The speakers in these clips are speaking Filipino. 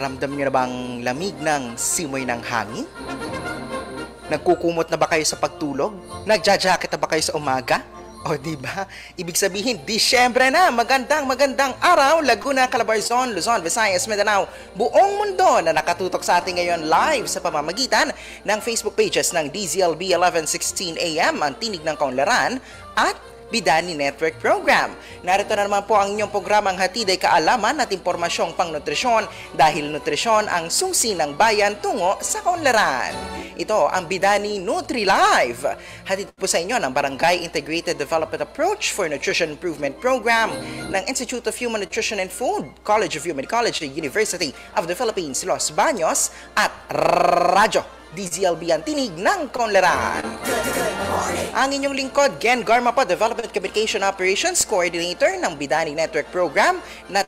Ramdam nyo na bang lamig ng simoy ng hangin? Nagkukumot na ba kayo sa pagtulog? Nagja-jacket na ba kayo sa umaga? O diba? Ibig sabihin, Disyembre na! Magandang araw! Laguna, Calabarzon, Luzon, Visayas, Mindanao, buong mundo na nakatutok sa ating ngayon live sa pamamagitan ng Facebook pages ng DZLB 1116 AM, ang Tinig ng Kaunlaran, at Bidani Network Program. Narito na naman po ang inyong programang hatid ay kaalaman at impormasyong pangnutrisyon dahil nutrisyon ang susi ng bayan tungo sa kaunlaran. Ito ang Bidani Nutri-Live. Hatid po sa inyo ng Barangay Integrated Development Approach for Nutrition Improvement Program ng Institute of Human Nutrition and Food, College of Human Ecology, University of the Philippines, Los Baños, at Radyo DZLB ang Tinig ng Kaunlaran. Ang inyong lingkod, Gen Garma po, Development Communication Operations Coordinator ng Bidani Network Program. At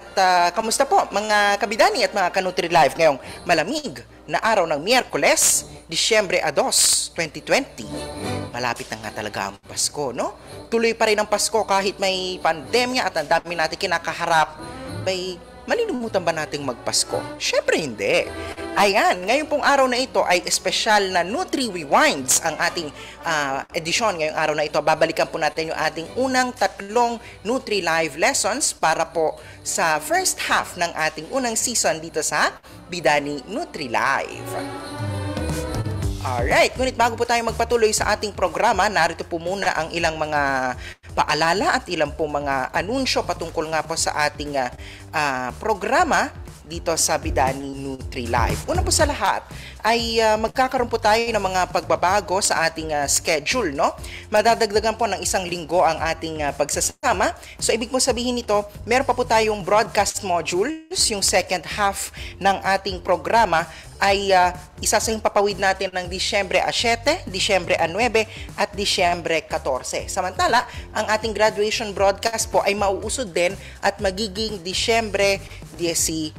kamusta po mga kabidani at mga kanutri live ngayong malamig na araw ng Miyerkules, Disyembre 2, 2020. Malapit na nga talaga ang Pasko, no? Tuloy pa rin ang Pasko kahit may pandemya at ang dami natin kinakaharap. Malilimutan ba nating magpasko? Syempre hindi. Ayan, ngayon pong araw na ito ay espesyal na Nutri Rewinds ang ating edisyon ngayong araw na ito. Babalikan po natin yung ating unang 3 Nutri Live lessons para po sa first half ng ating unang season dito sa Bidani Nutri Live. Alright, ngunit bago po tayo magpatuloy sa ating programa, narito po muna ang ilang mga paalala at ilang po mga anunsyo patungkol nga po sa ating programa dito sa Bidani Nutri Live. Una po sa lahat ay magkakaroon po tayo ng mga pagbabago sa ating schedule, no? Madadagdagan po ng 1 linggo ang ating pagsasama. So ibig mo sabihin nito, meron pa po tayong broadcast modules, yung second half ng ating programa ay isasayang papawid natin ng Disyembre 7, Disyembre 9 at Disyembre 14. Samantala, ang ating graduation broadcast po ay mauusod din at magiging Disyembre 16.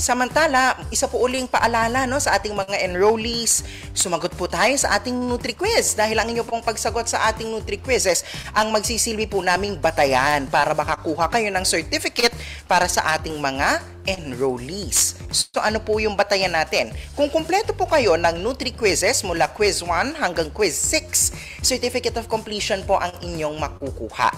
Samantala, isa po uling paalala no, sa ating mga enrollees, sumagot po tayo sa ating Nutri-Quiz dahil ang inyo pong pagsagot sa ating Nutri-Quizzes ang magsisilbi po naming batayan para makakuha kayo ng certificate para sa ating mga enrollees. So ano po yung batayan natin? Kung kumpleto po kayo ng Nutri-Quizzes mula Quiz 1 hanggang Quiz 6, Certificate of Completion po ang inyong makukuha.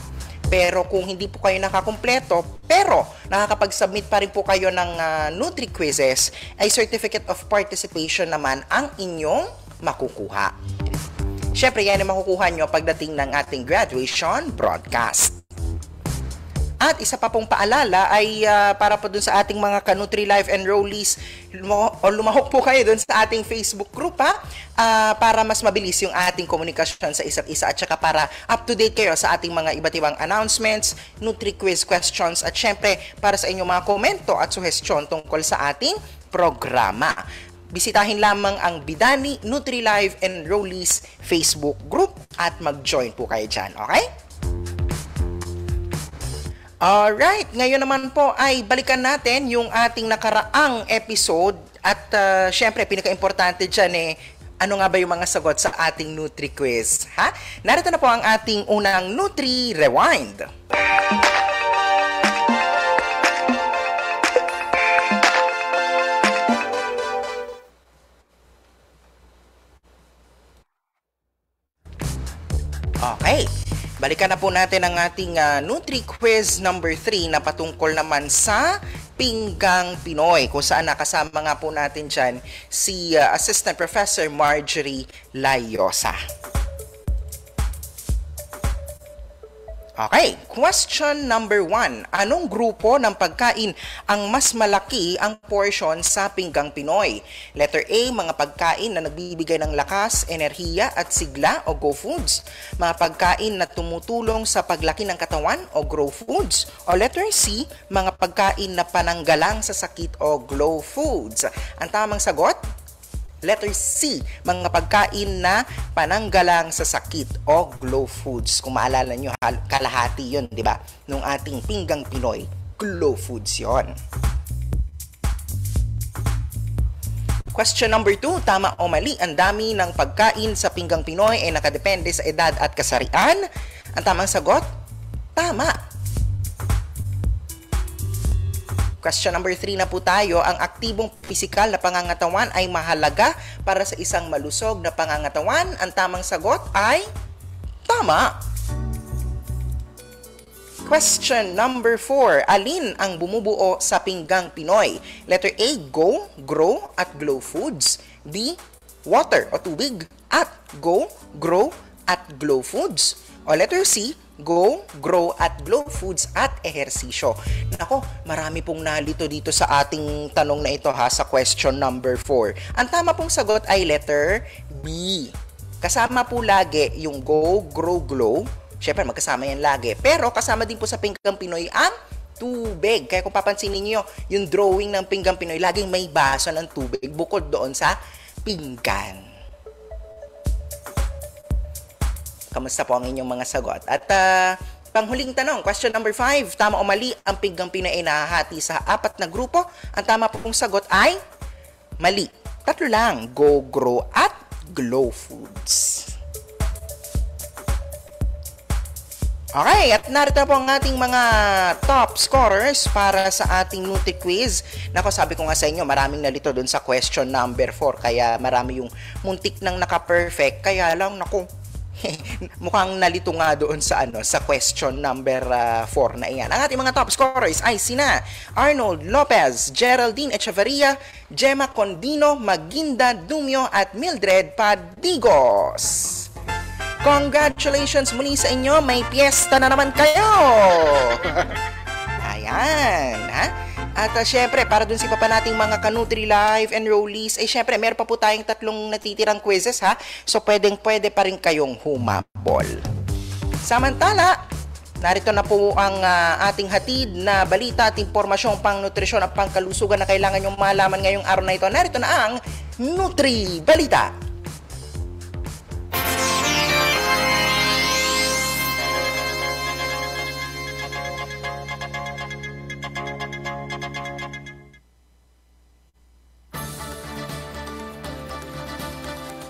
Pero kung hindi po kayo nakakumpleto, pero nakakapag-submit pa rin po kayo ng Nutri-Quizzes, ay Certificate of Participation naman ang inyong makukuha. Siyempre, yan ang makukuha nyo pagdating ng ating graduation broadcast. At isa pa pong paalala ay para po dun sa ating mga Kanutri Live enrollees, lumahok po kayo dun sa ating Facebook group para mas mabilis yung ating komunikasyon sa isa't isa at saka para up-to-date kayo sa ating mga iba't ibang announcements, Nutri-Quiz questions at syempre para sa inyong mga komento at suhestyon tungkol sa ating programa. Bisitahin lamang ang Bidani Nutri Live enrollees Facebook group at mag-join po kayo dyan, okay? Alright, ngayon naman po ay balikan natin yung ating nakaraang episode at syempre pinaka-importante dyan ano nga ba yung mga sagot sa ating Nutri Quiz, ha? Narito na po ang ating unang Nutri Rewind. Okay. Balikan na po natin ang ating Nutri Quiz number 3 na patungkol naman sa Pinggang Pinoy, kung saan nakasama nga po natin dyan si Assistant Professor Marjorie Layosa. Okay, question number 1. Anong grupo ng pagkain ang mas malaki ang portion sa Pinggang Pinoy? Letter A, mga pagkain na nagbibigay ng lakas, enerhiya at sigla o Go Foods. Mga pagkain na tumutulong sa paglaki ng katawan o Grow Foods. O letter C, mga pagkain na pananggalang sa sakit o Glow Foods. Ang tamang sagot, letter C, mga pagkain na pananggalang sa sakit o Glow Foods. Kung maalala nyo, kalahati yun, di ba? Nung ating Pinggang Pinoy, Glow Foods yon. Question number 2, tama o mali? Ang dami ng pagkain sa Pinggang Pinoy ay nakadepende sa edad at kasarian. Ang tamang sagot, tama. Question number 3 na po tayo. Ang aktibong pisikal na pangangatawan ay mahalaga para sa isang malusog na pangangatawan. Ang tamang sagot ay tama. Question number 4. Alin ang bumubuo sa pinggang Pinoy? Letter A, Go, Grow at Glow Foods. B, Water o tubig at Go, Grow at Glow Foods. O letter C, Go, Grow at Glow Foods at ehersisyo. Nako, marami pong nalito dito sa ating tanong na ito sa question number 4. Ang tama pong sagot ay letter B. Kasama po lagi yung Go, Grow, Glow. Siyempre, magkasama yan lagi. Pero kasama din po sa Pinggang Pinoy ang tubig. Kaya kung papansinin niyo, yung drawing ng Pinggang Pinoy, laging may baso ng tubig bukod doon sa pinggan. Kamusta po ang inyong mga sagot? At panghuling tanong, question number 5. Tama o mali, ang Pinggang Pinoy ay nahahati sa 4 na grupo. Ang tama po pong sagot ay mali. 3 lang, Go, Grow at Glow Foods. Okay, at narito po ang ating mga top scorers para sa ating Nutri Quiz. Nako, sabi ko nga sa inyo, maraming nalito dun sa question number 4. Kaya marami yung muntik nang naka-perfect. Kaya lang, nako, mukhang nalito nga doon sa sa question number 4 na iyan. Ang ating mga top scorers ay sina Arnold Lopez, Geraldine Echeverria, Gemma Condino, Maginda Dumio at Mildred Padigos. Congratulations muli sa inyo, may piyesta na naman kayo. Ayan, ha? At syempre, para dun sa iba pa nating mga Kanutri Live enrollees, syempre, meron pa po tayong 3 natitirang quizzes, ha? So, pwede pa rin kayong humabol. Samantala, narito na po ang ating hatid na balita at impormasyong pang nutrisyon at pangkalusugan na kailangan nyong malaman ngayong araw na ito. Narito na ang Nutri Balita.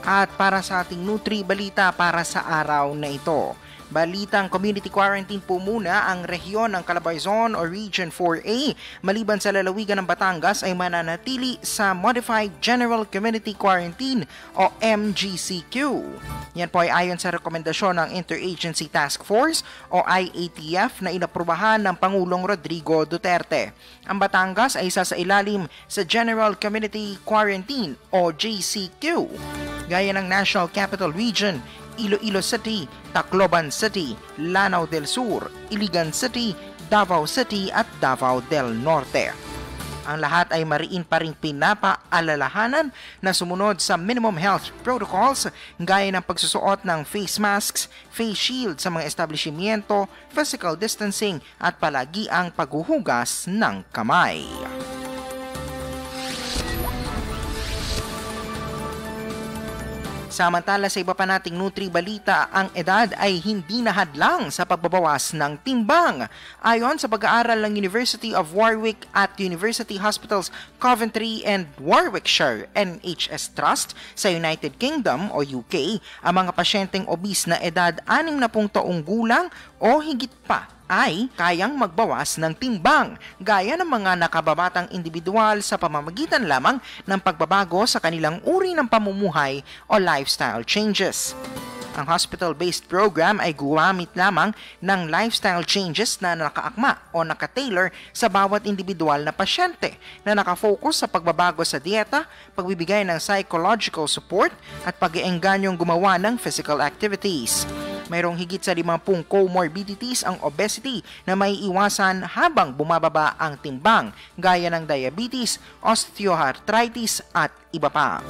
At para sa ating Nutri Balita para sa araw na ito, balitang community quarantine po muna ang rehiyon ng Calabarzon o Region 4A. Maliban sa lalawigan ng Batangas ay mananatili sa Modified General Community Quarantine o MGCQ. Yan po ay ayon sa rekomendasyon ng Interagency Task Force o IATF na inaprubahan ng Pangulong Rodrigo Duterte. Ang Batangas ay isa sa ilalim sa General Community Quarantine o JCQ. Gaya ng National Capital Region, Iloilo City, Tacloban City, Lanao del Sur, Iligan City, Davao City at Davao del Norte. Ang lahat ay mariin pa ring pinapaalalahanan na sumunod sa minimum health protocols gaya ng pagsusuot ng face masks, face shield sa mga establishmento, physical distancing at palagi ang paghuhugas ng kamay. Samantala sa iba pa nating Nutri Balita, ang edad ay hindi nahadlang sa pagbabawas ng timbang. Ayon sa pag-aaral ng University of Warwick at University Hospitals Coventry and Warwickshire NHS Trust sa United Kingdom o UK, ang mga pasyenteng obese na edad 60 taong gulang o higit pa ay kayang magbawas ng timbang gaya ng mga nakababatang individual sa pamamagitan lamang ng pagbabago sa kanilang uri ng pamumuhay o lifestyle changes. Ang hospital-based program ay gumamit lamang ng lifestyle changes na nakaakma o nakatailor sa bawat individual na pasyente na nakafocus sa pagbabago sa dieta, pagbibigay ng psychological support at pag-iengganyong gumawa ng physical activities. Mayroong higit sa 50 comorbidities ang obesity na may iwasan habang bumababa ang timbang, gaya ng diabetes, osteoarthritis at iba pa.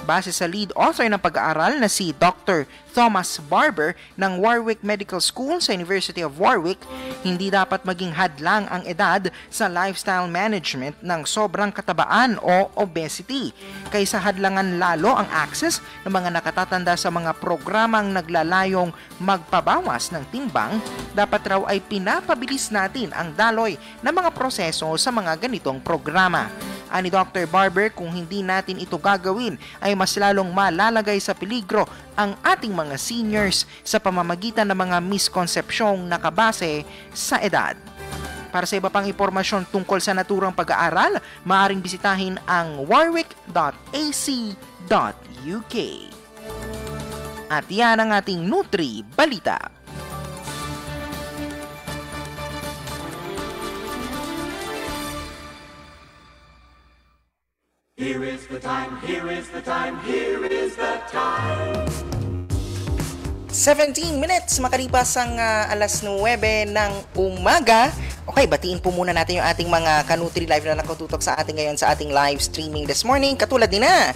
Base sa lead author ng pag-aaral na si Dr. Thomas Barber ng Warwick Medical School sa University of Warwick, hindi dapat maging hadlang ang edad sa lifestyle management ng sobrang katabaan o obesity. Kaysa hadlangan lalo ang access ng mga nakatatanda sa mga programang naglalayong magpabawas ng timbang, dapat raw ay pinapabilis natin ang daloy ng mga proseso sa mga ganitong programa. Ani Dr. Barber, kung hindi natin ito gagawin ay mas lalong malalagay sa peligro ang ating mga seniors sa pamamagitan ng mga miskonsepsyong nakabase sa edad. Para sa iba pang impormasyon tungkol sa naturang pag-aaral, maaaring bisitahin ang warwick.ac.uk. At yan ang ating Nutri Balita. Here is the time, here is the time, here is the time. 17 minutes makalipas ang alas 9 ng umaga. Okay, batiin po muna natin yung ating mga Kanutri Live na nakatutok sa ating ngayon sa ating live streaming this morning. Katulad din na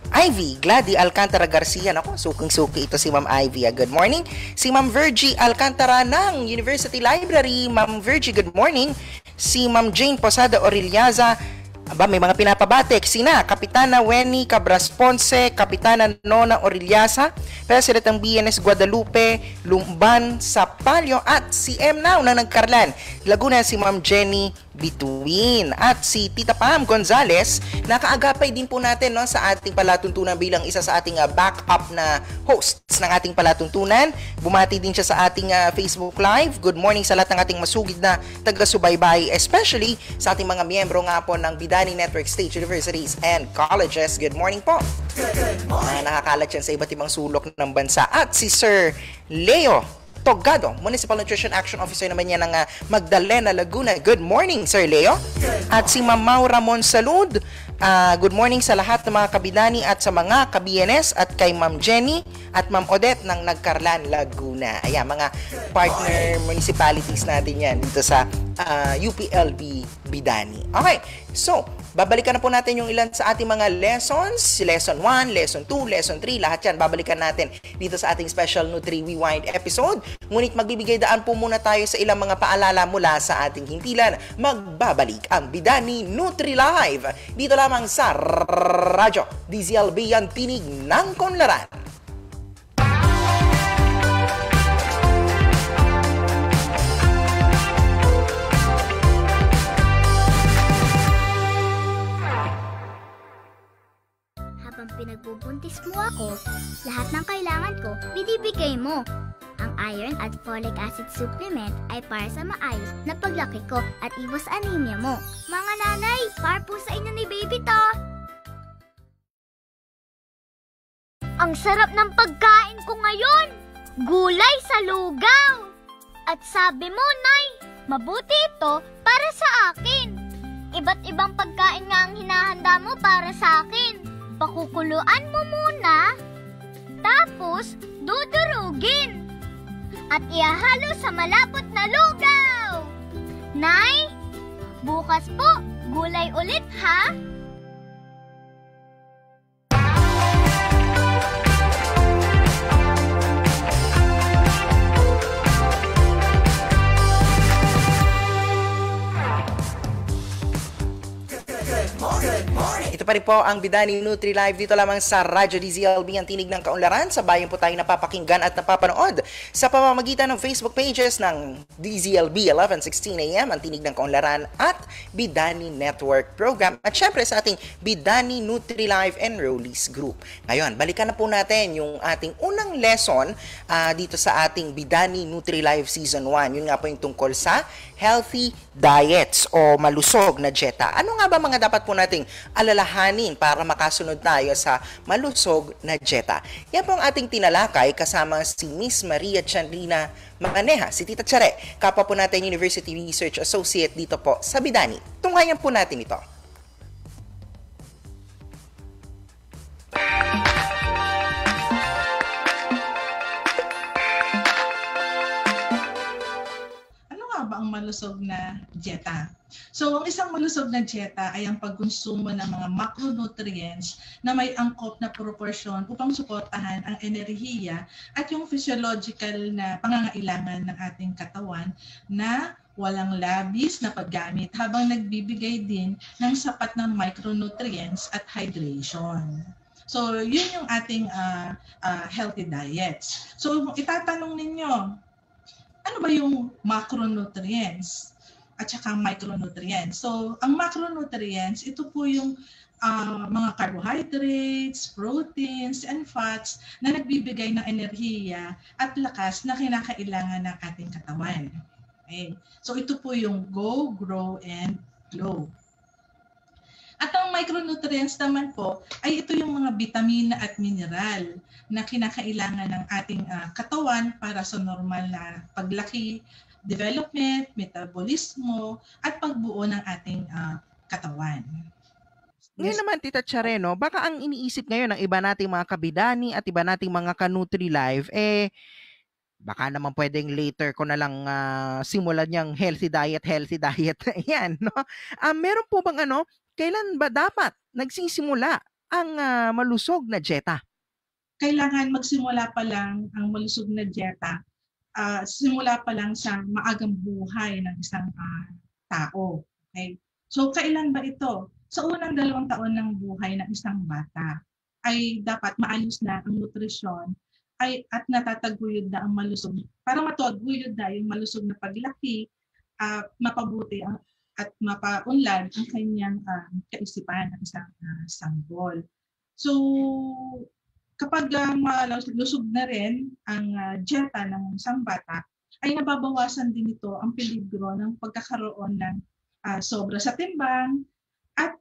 Ivy Glady Alcantara Garcia. Ako, suking-suki ito si Ma'am Ivy. Good morning. Si Ma'am Virgie Alcantara ng University Library. Ma'am Virgie, good morning. Si Ma'am Jane Posada Orillaza. Aba, may mga pinapabatik. Sina Kapitana Wenny Cabras Ponce, Kapitana Nona Orillaza, President ng BNS Guadalupe, Lumban, Sapalyo, at si M. Now na nagkarlan. Laguna si Ma'am Jenny Bituin at si Tita Pam Gonzales. Nakaagapay din po natin sa ating palatuntunan bilang isa sa ating backup na hosts ng ating palatuntunan. Bumati din siya sa ating Facebook Live. Good morning sa lahat ng ating masugid na taga-subaybay, especially sa ating mga miyembro nga po ng Bidani Network State Universities and Colleges. Good morning po. Good morning. Nakakalat yan sa iba't ibang sulok ng bansa. At si Sir Leo Togado, Municipal Nutrition Action Officer naman yan ng Magdalena, Laguna. Good morning, Sir Leo. At si Ma'am Mau Ramon Salud. Good morning sa lahat ng mga kabidani at sa mga ka-BNS at kay Ma'am Jenny at Ma'am Odette ng Nagkarlan, Laguna. Ayan, mga partner municipalities natin yan dito sa UPLB Bidani. Okay, so babalikan na po natin yung ilan sa ating mga lessons. Lesson 1, Lesson 2, Lesson 3, lahat yan babalikan natin dito sa ating special Nutri Rewind episode. Ngunit magbibigay daan po muna tayo sa ilang mga paalala mula sa ating himpilan. Magbabalik ang Bidani Nutri Live dito lamang sa Radyo DZLB, ang tinig ng Kunlaran. Habang pinagbubuntis mo ako, lahat ng kailangan ko, binibigay mo. Ang iron at folic acid supplement ay para sa maayos na paglaki ko at iwas anemia mo. Mga nanay, para po sa inyo ni baby to. Ang sarap ng pagkain ko ngayon! Gulay sa lugaw! At sabi mo, Nay, mabuti ito para sa akin. Iba't ibang pagkain nga ang hinahanda mo para sa akin. Pakukuluan mo muna, tapos dudurugin at ihahalo sa malapot na lugaw. Nay, bukas po, gulay ulit ha? Ito pa rin po ang Bidani Nutri Live dito lamang sa Radyo DZLB, ang tinig ng kaunlaran. Sa bayan po tayo napapakinggan at napapanood sa pamamagitan ng Facebook pages ng DZLB 11:16 AM, ang tinig ng kaunlaran at Bidani Network Program. At syempre sa ating Bidani Nutri Live Enrollees Group. Ngayon, balikan na po natin yung ating unang lesson dito sa ating Bidani Nutri Live Season 1. Yun nga po yung tungkol sa healthy diets o malusog na dieta. Ano nga ba mga dapat po nating alalahanin para makasunod tayo sa malusog na dieta? Yan po ang ating tinalakay kasama si Miss Maria Chandrina Makaneha, si Tita Chare, kapwa po natin University Research Associate dito po sa Bidani. Tunghayan po natin ito. Ang malusog na dieta. So, ang isang malusog na dieta ay ang pagkonsumo ng mga macronutrients na may angkop na proporsyon upang suportahan ang enerhiya at yung physiological na pangangailangan ng ating katawan na walang labis na paggamit habang nagbibigay din ng sapat ng micronutrients at hydration. So, yun yung ating healthy diets. So, itatanong ninyo, ano ba yung macronutrients at saka micronutrients? So, ang macronutrients, ito po yung mga carbohydrates, proteins, and fats na nagbibigay ng enerhiya at lakas na kinakailangan ng ating katawan. Okay. So ito po yung Go, Grow, and Glow. At ang micronutrients naman po ay ito yung mga bitamina at mineral na kinakailangan ng ating katawan para sa normal na paglaki, development, metabolismo, at pagbuo ng ating katawan. Ngayon naman, Tita Chareno, baka ang iniisip ngayon ng iba nating mga kabidani at iba nating mga ka-Nutri-Life, baka naman pwedeng later ko na lang simulan yung healthy diet. Ayan, no? Meron po bang kailan ba dapat nagsisimula ang malusog na dieta? Kailangan magsimula pa lang ang malusog na dieta. Simula pa lang sa maagang buhay ng isang tao. Okay? So, kailan ba ito? Sa unang 2 taon ng buhay ng isang bata ay dapat maayos na ang nutrisyon at natataguyod na ang malusog. Para mataguyod na yung malusog na paglaki, mapabuti at mapaunlad ang kanyang kaisipan ng isang sanggol. So, kapag malusog na rin ang dieta ng isang bata, ay nababawasan din ito ang peligro ng pagkakaroon ng sobra sa timbang at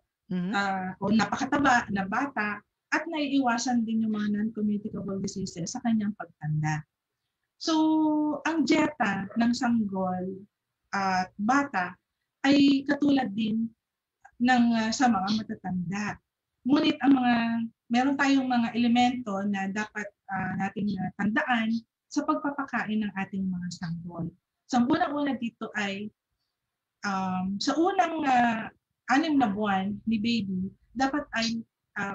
o napakataba na bata at naiiwasan din yung mga non-communicable diseases sa kanyang pagtanda. So, ang dieta ng sanggol at bata ay katulad din ng sa mga matatanda. Ngunit meron tayong mga elemento na dapat nating tandaan sa pagpapakain ng ating mga sanggol. So, ang unang-una dito ay sa unang 6 na buwan ni baby, dapat ay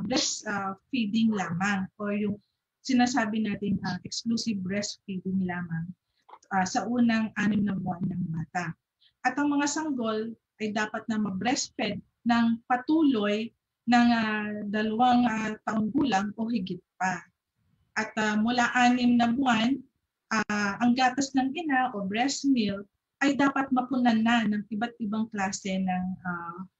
breastfeeding lamang o yung sinasabi natin exclusive breastfeeding lamang sa unang 6 na buwan ng bata. At ang mga sanggol ay dapat na ma-breastfed ng patuloy ng 2 taong gulang o higit pa. At mula 6 na buwan, ang gatas ng ina o breast milk ay dapat mapunan na ng iba't ibang klase ng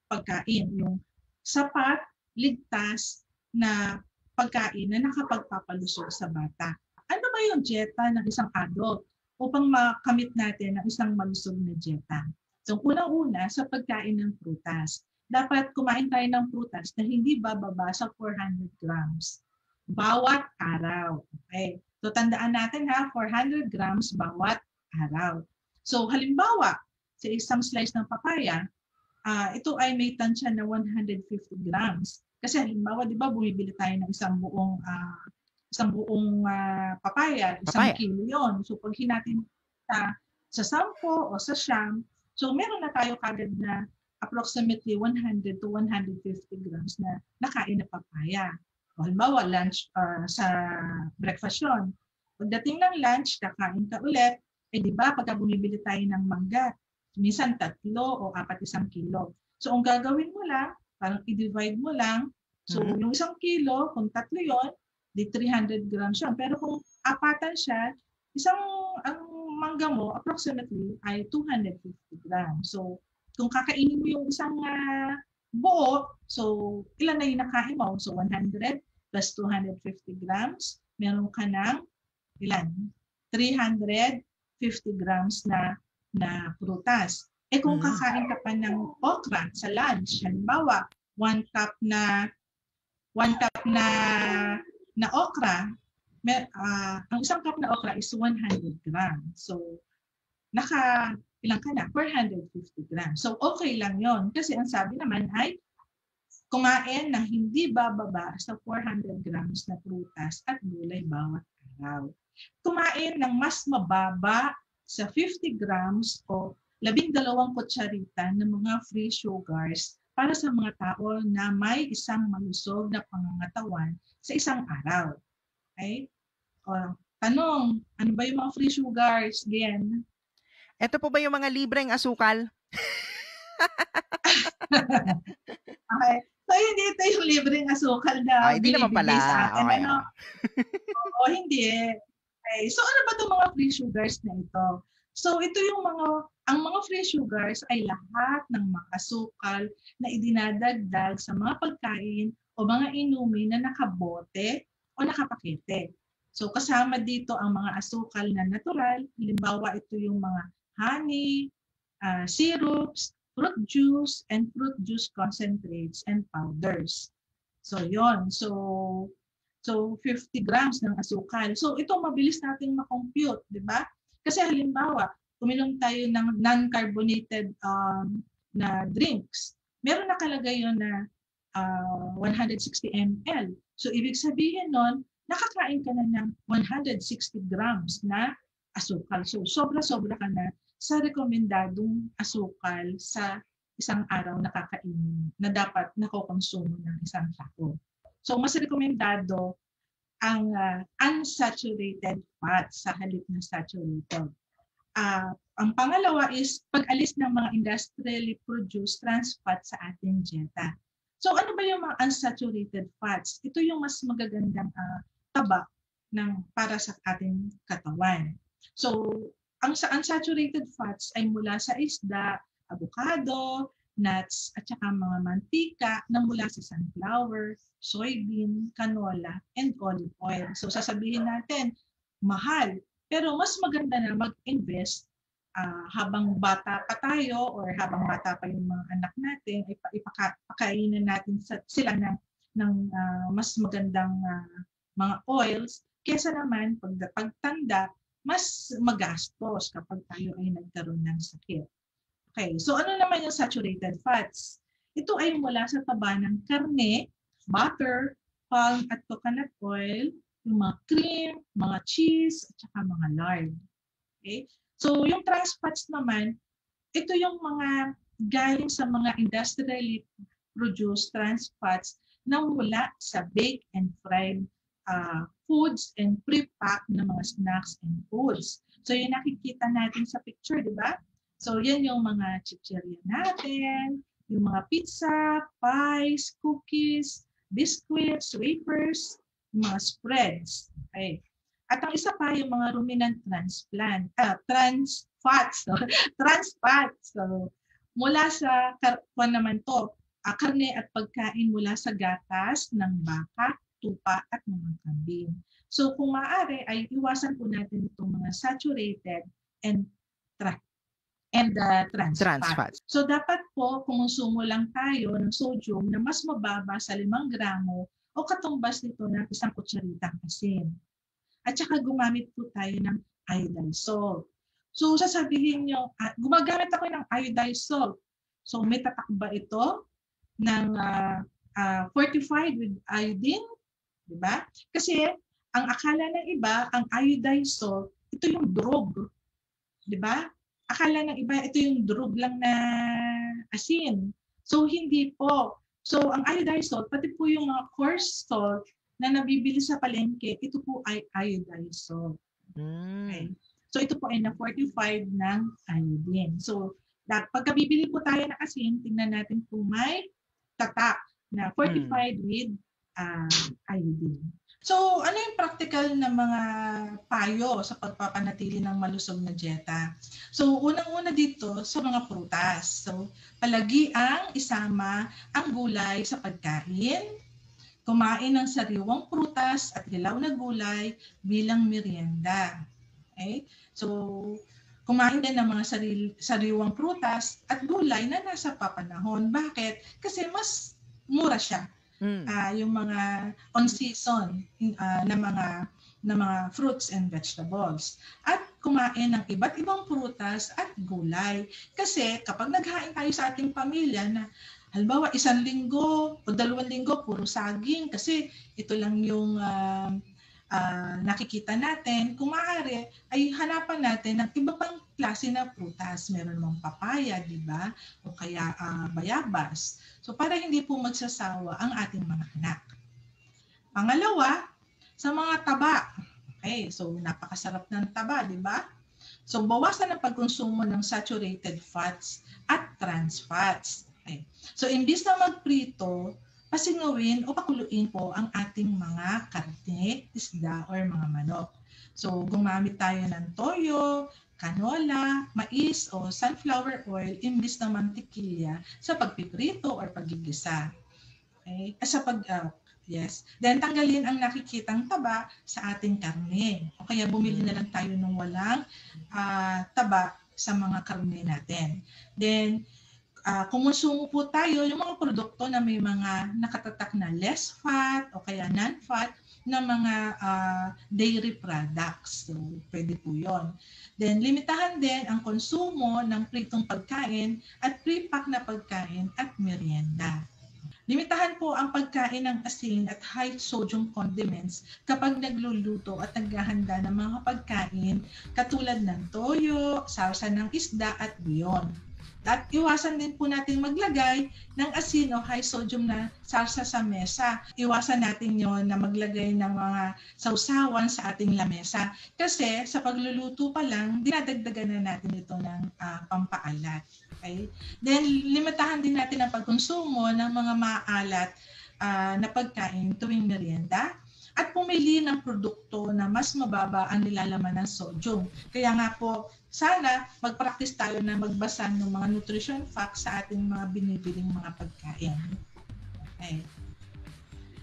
pagkain. Yung sapat, ligtas na pagkain na nakapagpapalusog sa bata. Ano ba yung dieta ng isang adult upang makamit natin ang isang malusog na dieta? So, unang-una sa pagkain ng prutas. Dapat kumain tayo ng prutas na hindi bababa sa 400 grams bawat araw. Okay. So, tandaan natin 400 grams bawat araw. So, halimbawa, sa isang slice ng papaya, ito ay may tansya na 150 grams. Kasi halimbawa, di ba, bumibili tayo ng isang buong papaya, isang kilo yun. So, pag hinatin sa 10 o sa 9, so meron na tayo kagad na approximately 100 to 150 grams na nakain na papaya. O, halimbawa, lunch sa breakfast yun. Pagdating ng lunch, kakain ka ulit, di ba, pagka bumibili tayo ng mangga, minsan 3 o 4 isang kilo. So, ang gagawin mo lang, parang i-divide mo lang. So, yung 1 kilo, kung 3 yon, di 300 grams yun. Pero kung 4 siya, ang mangga mo, approximately, ay 250 grams. So, kung kakainin mo yung isang buo, so, ilan na yung nakain mo? So, 100 plus 250 grams, meron ka ng ilan? 350 grams na prutas. Kung kakain ka pa ng okra sa lunch, halimbawa, 1 cup na okra, ang 1 cup na okra is 100 grams. So, ilang ka na? 450 grams. So, okay lang yon kasi ang sabi naman ay kumain na hindi bababa sa 400 grams na prutas at gulay bawat araw. Kumain ng mas mababa sa 50 grams o 12 kutsarita ng mga free sugars para sa mga tao na may isang malusog na pangangatawan sa isang araw. Okay? Tanong, ano ba yung mga free sugars? Again. Ito po ba yung mga libreng asukal? Okay. So, hindi ito yung libreng asukal na hindi naman pala. Sa akin. Okay. Oo, hindi. Okay. So, ano ba itong mga free sugars na ito? So, ito yung ang mga free sugars ay lahat ng mga asukal na idinadagdag sa mga pagkain o mga inumin na nakabote o nakapakete. So, kasama dito ang mga asukal na natural. Halimbawa, ito yung mga honey, syrups, fruit juice, and fruit juice concentrates and powders. So yon. So 50 grams ng asukal. So ito mabilis nating ma-compute, di ba? Kasi halimbawa, uminom tayo ng non-carbonated na drinks. Meron nakalagay yon na 160 ml. So ibig sabihin nun, nakakain ka na ng 160 grams na asukal. So sobra-sobra ka na sa rekomendadong asukal sa isang araw na kakainin na dapat nakokonsumo ng isang tao. So mas rekomendado ang unsaturated fats sa halip na saturated. Ang pangalawa is pag-alis ng mga industrially produced trans fats sa ating dieta. So ano ba yung mga unsaturated fats? Ito yung mas magagandang taba para sa ating katawan. So ang unsaturated fats ay mula sa isda, avocado, nuts, at saka mga mantika na mula sa sunflower, soybean, canola, and olive oil. So sasabihin natin, mahal. Pero mas maganda na mag-invest habang bata pa tayo or habang bata pa yung mga anak natin, ipakainin natin sila ng mas magandang mga oils kesa naman pagtanda, mas magastos kapag tayo ay nagkaroon ng sakit. Okay, so ano naman yung saturated fats? Ito ay mula sa taba ng karne, butter, palm at coconut oil, yung mga cream, mga cheese, at saka mga lard. Okay? So yung trans fats naman, ito yung mga galing sa mga industrially produced trans fats na mula sa baked and fried foods and pre-packed na mga snacks and foods. So yung nakikita natin sa picture, di ba? So yan yung mga chichirya natin, yung mga pizza, pies, cookies, biscuits, wafers, mga spreads. Okay. At ang isa pa yung mga ruminant trans fats. No? Trans fats. So, mula sa naman to, karne at pagkain mula sa gatas ng baka, tupa at mga kambing. So kung maaari ay iwasan po natin itong mga saturated and trans fats. So dapat po kumonsumo lang tayo ng sodium na mas mababa sa 5 gramo o katumbas nito ng 1 kutsaritang asin. At saka gumamit po tayo ng iodized salt. So sasabihin nyo, gumagamit ako ng iodized salt. So may tatak ba ito ng fortified with iodine? Diba? Kasi ang akala ng iba, ang iodized salt, ito yung drug. Diba? Akala ng iba, ito yung drug lang na asin. So hindi po. So ang iodized salt, pati po yung mga coarse salt na nabibili sa palengke, ito po ay iodized salt. Okay. So ito po ay na-fortified ng iodine. So pagka bibili po tayo ng asin, tingnan natin kung may tatak na fortified with iodine. So ano yung practical na mga payo sa pagpapanatili ng malusog na dieta? So unang-una dito sa mga prutas. So palagi ang isama ang gulay sa pagkain, kumain ng sariwang prutas at hilaw na gulay bilang merienda. Okay? So kumain din ng mga sariwang prutas at gulay na nasa papanahon. Bakit? Kasi mas mura siya. Yung mga on season na mga fruits and vegetables. At kumain ng iba't ibang prutas at gulay. Kasi kapag naghain tayo sa ating pamilya na halimbawa 1 linggo o 2 linggo puro saging kasi ito lang yung nakikita natin, kung maaari ay hanapan natin ng iba pang klase na prutas. Meron namang papaya, di ba? O kaya bayabas. So para hindi po magsasawa ang ating mga anak. Pangalawa, sa mga taba. Okay, so napakasarap ng taba, di ba? So bawasan ang pagkonsumo ng saturated fats at trans fats. Okay. So imbis na magprito, pasingawin o pakuluin po ang ating mga karne, isda, or mga manok. So gumamit tayo ng toyo, canola, mais o sunflower oil imbis na mantikilya sa pagpiprito or paggigisa. Okay? Yes. Then tanggalin ang nakikitang taba sa ating karne. O kaya bumili na lang tayo ng walang taba sa mga karne natin. Then, kumonsumo po tayo yung mga produkto na may mga nakatatak na less fat o kaya non-fat na mga dairy products. So, pwede po yun. Then, limitahan din ang konsumo ng pritong pagkain at pre-pack na pagkain at merienda. Limitahan po ang pagkain ng asin at high sodium condiments kapag nagluluto at naghahanda ng mga pagkain katulad ng toyo, sarsa ng isda at beyond. At iwasan din po natin maglagay ng asin o high sodium na sarsa sa mesa. Iwasan natin yon na maglagay ng mga sausawan sa ating lamesa. Kasi sa pagluluto pa lang, dinadagdagan na natin ito ng pampaalat. Okay? Then, limitahan din natin ang pagkonsumo ng mga maalat na pagkain tuwing merienda at pumili ng produkto na mas mababa ang nilalaman ng sodium. Kaya nga po, sana mag-practice tayo na magbasa ng mga nutrition facts sa ating mga binibiling mga pagkain. Okay.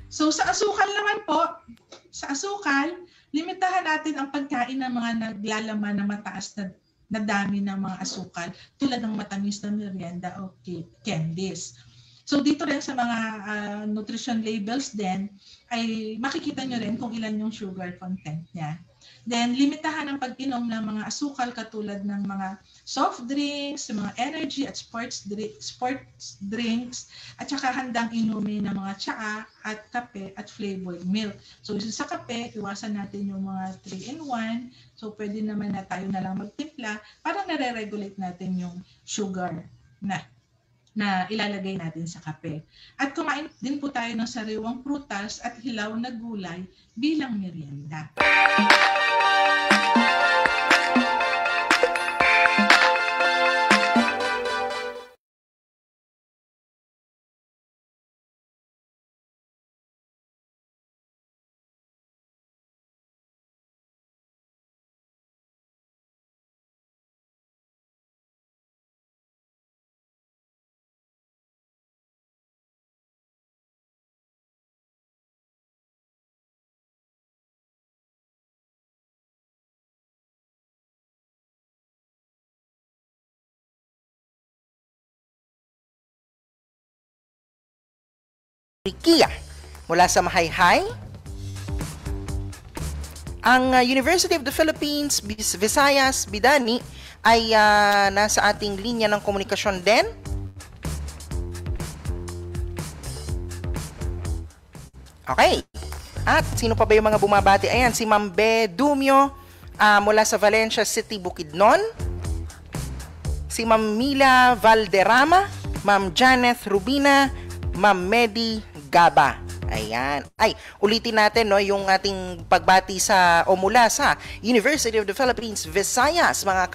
So sa asukal naman po, sa asukal, limitahan natin ang pagkain ng mga naglalaman na mataas na dami ng mga asukal tulad ng matamis na merienda o candies. So dito rin sa mga nutrition labels din ay makikita nyo rin kung ilan yung sugar content niya. Then limitahan ang pag-inom ng mga asukal katulad ng mga soft drinks, mga energy at sports drinks at saka handang inumin ng mga tsaa at kape at flavored milk. So sa kape, iwasan natin yung mga 3-in-1. So pwede naman na tayo na lang magtimpla para nare-regulate natin yung sugar na ilalagay natin sa kape. At kumain din po tayo ng sariwang prutas at hilaw na gulay bilang merienda. Rikia mula sa Mahayhay. Ang University of the Philippines, Visayas, Bidani ay nasa ating linya ng komunikasyon din. Okay. At sino pa ba yung mga bumabati? Ayan, si Ma'am Be Dumio mula sa Valencia City, Bukidnon. Si Ma'am Mila Valderrama, Ma'am Janeth Rubina, Ma'am Medi Gaba. Ayan. Ay, ulitin natin no, yung ating pagbati mula sa University of the Philippines, Visayas, mga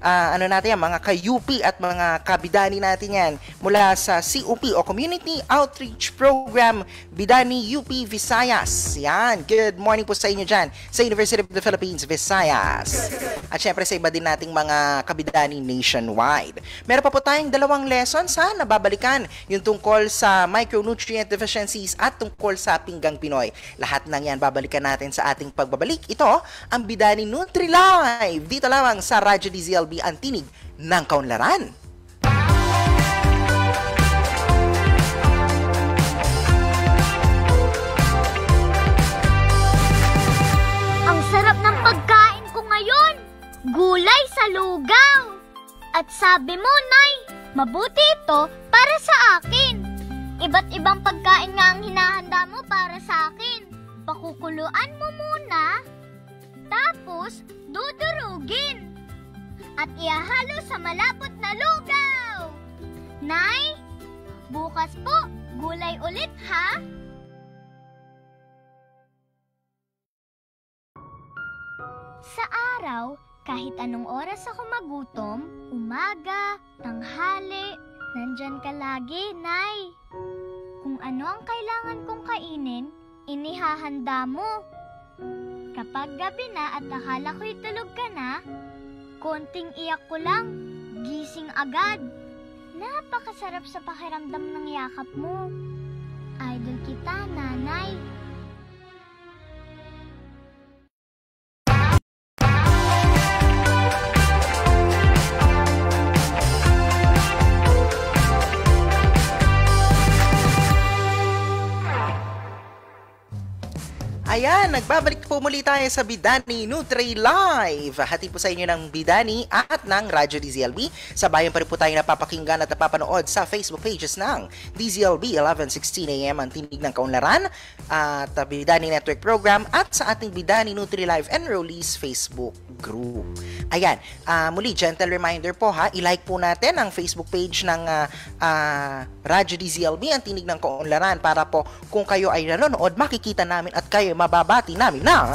mga ka-UP at mga kabidani natin yan mula sa COP o Community Outreach Program Bidani UP Visayas. Yan. Good morning po sa inyo dyan sa University of the Philippines, Visayas. At syempre sa iba din nating mga kabidani nationwide. Meron pa po tayong 2 lessons na babalikan yung tungkol sa micronutrient deficiencies at tungkol sa pinggang Pinoy. Lahat ng yan babalikan natin sa ating pagbabalik. Ito, ang Bidani Nutri Live. Dito lamang sa Radyo DZLB, ang tinig ng kaunlaran. Ang sarap ng pagkain ko ngayon! Gulay sa lugaw! At sabi mo, Nay, mabuti ito para sa akin. Iba't ibang pagkain nga ang hinahanda mo para sa akin. Pakukuluan mo muna, tapos dudurugin. At ihahalo sa malapot na lugaw. Nay, bukas po, gulay ulit ha? Sa araw, kahit anong oras ako magutom, umaga, tanghali, nandyan ka lagi, Nay. Kung ano ang kailangan kong kainin, inihahanda mo. Kapag gabi na at akala ko'y tulog ka na, konting iyak ko lang, gising agad. Napakasarap sa pakiramdam ng yakap mo. Idol kita, Nanay. Ayan, nagbabalik po muli tayo sa Bidani Nutri Live. Hati po sa inyo ng Bidani at ng Radyo DZLB. Sabayan pa rin po tayo napapakinggan at napapanood sa Facebook pages ng DZLB 11:16 AM ang Tinig ng Kaunlaran at Bidani Network Program at sa ating Bidani Nutri Live Enrollees Facebook group. Ayan, muli gentle reminder po ha, i-like po natin ang Facebook page ng Radyo DZLB ang Tinig ng Kaunlaran para po kung kayo ay nanonood, makikita namin at kayo mababati namin na.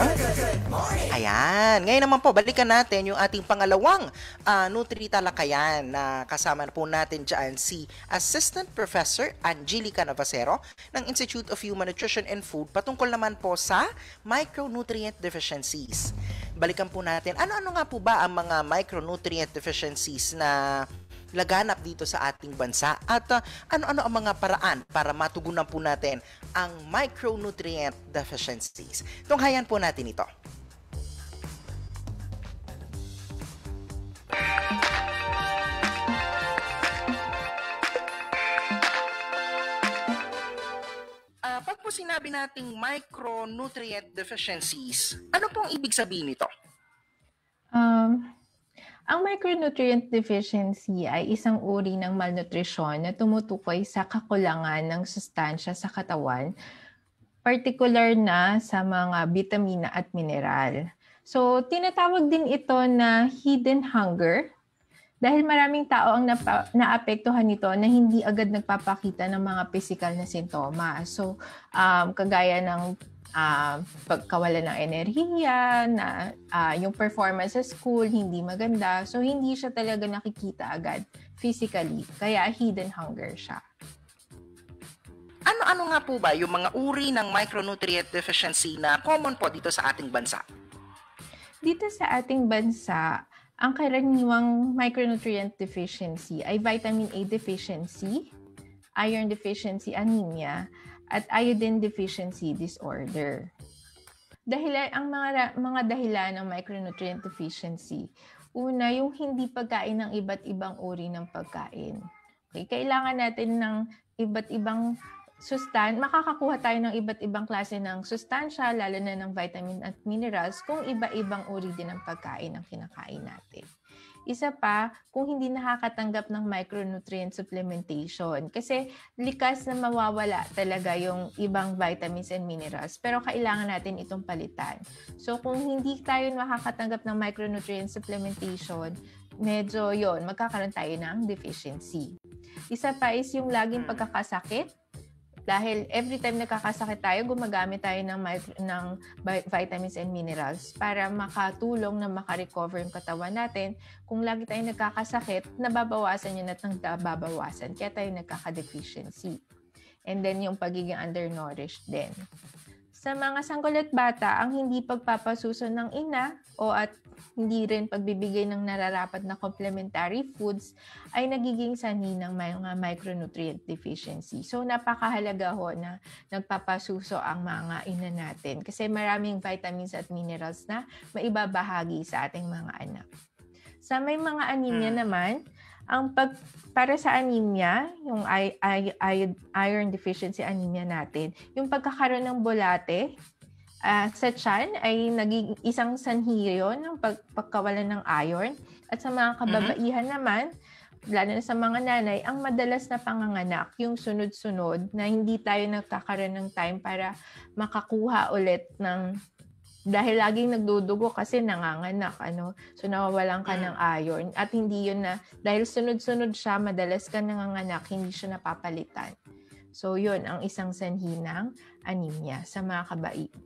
Ayan, ngayon naman po, balikan natin yung ating pangalawang Nutri Talakayan na kasama na po natin dyan si Assistant Professor Angelica Navasero ng Institute of Human Nutrition and Food patungkol naman po sa micronutrient deficiencies. Balikan po natin, ano-ano nga po ba ang mga micronutrient deficiencies na laganap dito sa ating bansa at ano-ano ang mga paraan para matugunan po natin ang micronutrient deficiencies. Tunghayan po natin ito. Pag po sinabi nating micronutrient deficiencies, ano pong ibig sabihin nito? Ang micronutrient deficiency ay isang uri ng malnutrisyon na tumutukoy sa kakulangan ng sustansya sa katawan, particular na sa mga bitamina at mineral. So, tinatawag din ito na hidden hunger dahil maraming tao ang naapektuhan nito na hindi agad nagpapakita ng mga physical na sintomas. So, kagaya ng pagkawala ng enerhiya, na yung performance sa school hindi maganda. So, hindi siya talaga nakikita agad physically. Kaya hidden hunger siya. Ano-ano nga po ba yung mga uri ng micronutrient deficiency na common po dito sa ating bansa? Dito sa ating bansa, ang karaniwang micronutrient deficiency ay vitamin A deficiency, iron deficiency anemia, at iodine deficiency disorder. Ang mga dahilan ng micronutrient deficiency, una, yung hindi pagkain ng iba't ibang uri ng pagkain. Okay? Kailangan natin ng iba't ibang makakakuha tayo ng iba't ibang klase ng sustansya, lalo na ng vitamin at minerals, kung iba-ibang uri din ng pagkain ang kinakain natin. Isa pa, kung hindi nakakatanggap ng micronutrient supplementation. Kasi likas na mawawala talaga yung ibang vitamins and minerals. Pero kailangan natin itong palitan. So kung hindi tayo makakatanggap ng micronutrient supplementation, medyo magkakaroon tayo ng deficiency. Isa pa is yung laging pagkakasakit. Dahil every time nakakasakit tayo, gumagamit tayo ng vitamins and minerals para makatulong na makarecover yung katawan natin. Kung lagi tayong nagkakasakit, nababawasan yun at nababawasan. Kaya tayo nagkaka-deficiency. And then yung pagiging undernourished din. Sa mga sangkulat bata, ang hindi pagpapasuso ng ina at hindi rin pagbibigay ng nararapat na complementary foods ay nagiging sanhi ng mga micronutrient deficiency. So napakahalaga na nagpapasuso ang mga ina natin kasi maraming vitamins at minerals na maibabahagi sa ating mga anak. Sa may mga anemia naman, para sa anemia, yung iron deficiency anemia natin, yung pagkakaroon ng bulate sa tiyan ay naging isang sanhi yun ng pagkawalan ng iron. At sa mga kababaihan naman, lalo na sa mga nanay, ang madalas na panganganak, yung sunod-sunod na hindi tayo nagkakaroon ng time para makakuha ulit dahil laging nagdudugo kasi nanganganak, so nawawalan ka ng iron. At hindi yun dahil sunod-sunod siya, madalas ka nanganganak, hindi siya napapalitan. So yun ang isang sanhi ng anemia sa mga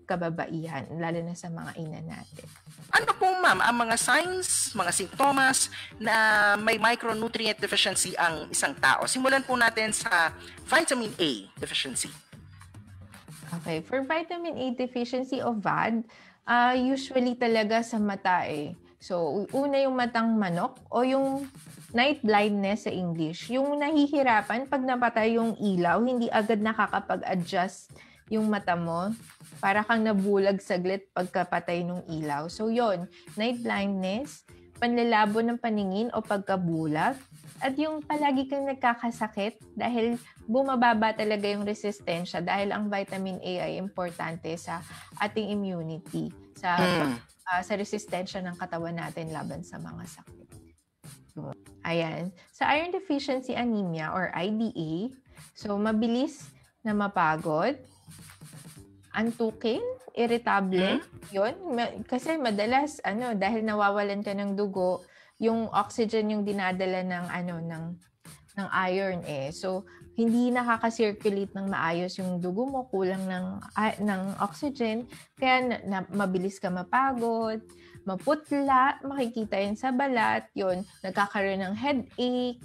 kababaihan, lalo na sa mga ina natin. Ano po ma'am ang mga signs, mga sintomas na may micronutrient deficiency ang isang tao? Simulan po natin sa vitamin A deficiency. Okay, for vitamin A deficiency o VAD, usually talaga sa mata So, una yung matang manok o yung night blindness sa English. Yung nahihirapan pag napatay yung ilaw, hindi agad nakakapag-adjust yung mata mo. Para kang nabulag saglit pagkapatay ng ilaw. So, yon, night blindness, panlalabo ng paningin o pagkabulag, At yung palagi kang nagkakasakit dahil bumababa talaga yung resistensya dahil ang vitamin A ay importante sa ating immunity, sa resistensya ng katawan natin laban sa mga sakit. So, ayan. Sa iron deficiency anemia or IDA, so mabilis na mapagod, antukin, irritable, yun. Kasi madalas, dahil nawawalan ka ng dugo, yung oxygen yung dinadala ng iron eh. So, hindi nakaka-circulate ng maayos yung dugo mo, kulang ng oxygen, kaya mabilis ka mapagod, maputla, makikita yun sa balat, yun, nagkakaroon ng headache,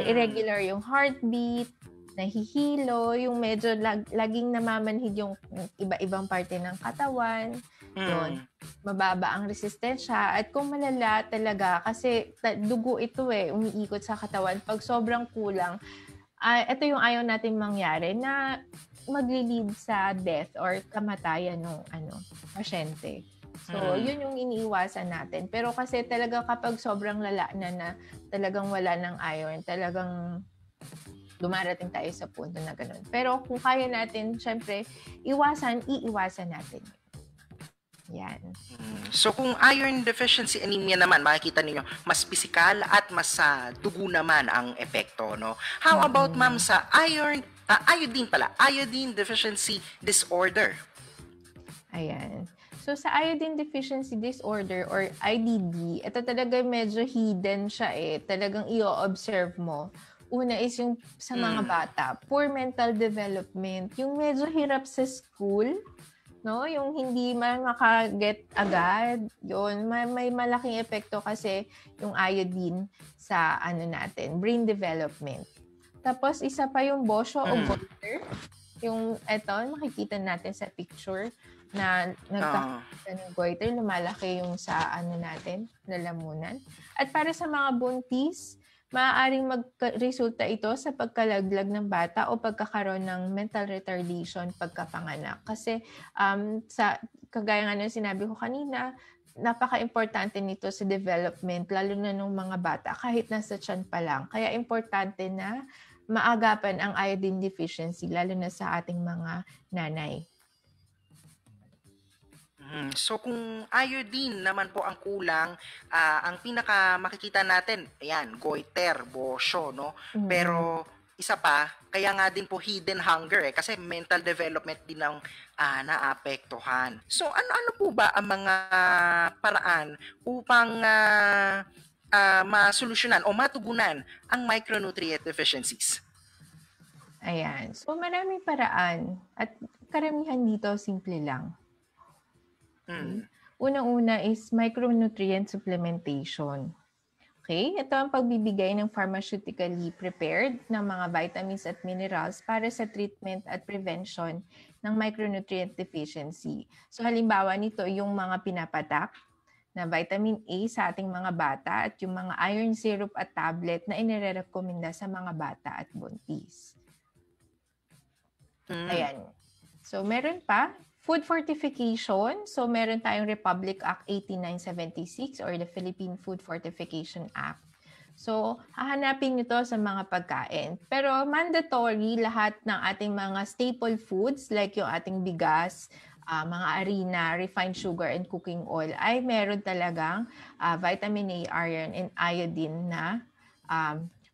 irregular yung heartbeat, nahihilo, yung medyo laging namamanhid yung iba-ibang parte ng katawan. Yun, mababa ang resistensya. At kung malala talaga, kasi dugo ito umiikot sa katawan. Pag sobrang kulang, ito yung ayaw natin mangyari na magli-lead sa death or kamatayan ng pasyente. So, yun yung iniiwasan natin. Pero kasi talaga kapag sobrang lala na talagang wala ng iron, talagang dumarating tayo sa punto na ganun. Pero kung kaya natin, syempre, iiwasan natin. Yan. So kung iron deficiency anemia naman, makikita niyo mas pisikal at mas dugo naman ang epekto, no? How about ma'am sa iodine deficiency disorder? Ayan. So sa iodine deficiency disorder or IDD, ito talaga medyo hidden siya Talagang i-observe mo. Una is yung sa mga bata, poor mental development, yung medyo hirap sa school, no? Yung hindi makaget agad, yun, may malaking epekto kasi yung iodine sa natin, brain development. Tapos isa pa yung bosyo o goiter. Yung makikita natin sa picture na nagkakita ng goiter, lumalaki yung sa natin, lalamunan. At para sa mga buntis, maaaring magresulta ito sa pagkalaglag ng bata o pagkakaroon ng mental retardation pagkapanganak. Kasi kagaya nga ng sinabi ko kanina, napaka-importante nito sa development, lalo na ng mga bata, kahit nasa tiyan pa lang. Kaya importante na maagapan ang iodine deficiency, lalo na sa ating mga nanay. So kung iodine naman po ang kulang, ang pinaka makikita natin, ayan, goiter, bosyo, no? Pero isa pa, kaya nga din po hidden hunger kasi mental development din ang naapektuhan. So ano po ba ang mga paraan upang masolusyonan o matugunan ang micronutrient deficiencies? Ayan. So maraming paraan at karamihan dito simple lang. Unang-una is micronutrient supplementation. Okay? Ito ang pagbibigay ng pharmaceutically prepared ng mga vitamins at minerals para sa treatment at prevention ng micronutrient deficiency. So halimbawa nito yung mga pinapatak na vitamin A sa ating mga bata at yung mga iron syrup at tablet na inirekomenda sa mga bata at buntis. Ayan. So meron pa food fortification. So, meron tayong Republic Act 8976 or the Philippine Food Fortification Act. So, hahanapin nyo to sa mga pagkain. Pero, mandatory lahat ng ating mga staple foods like yung ating bigas, mga harina, refined sugar, and cooking oil ay meron talagang vitamin A, iron, and iodine na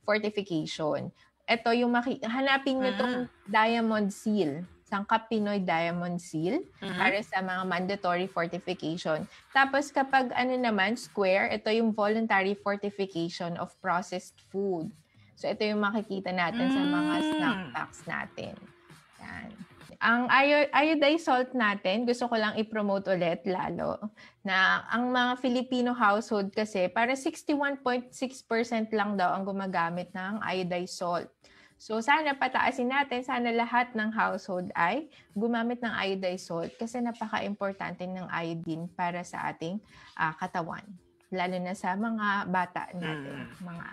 fortification. Ito yung hanapin nyo itong diamond seal. Sangkap Pinoy Diamond Seal para sa mga mandatory fortification. Tapos kapag naman, square, ito yung voluntary fortification of processed food. So ito yung makikita natin sa mga snack packs natin. Yan. Ang iodized salt natin, gusto ko lang i-promote ulit lalo, na ang mga Filipino household kasi, para 61.6% lang daw ang gumagamit ng iodized salt. So, sana pataasin natin, sana lahat ng household ay gumamit ng iodized salt kasi napaka-importante ng iodine para sa ating katawan. Lalo na sa mga bata natin, mga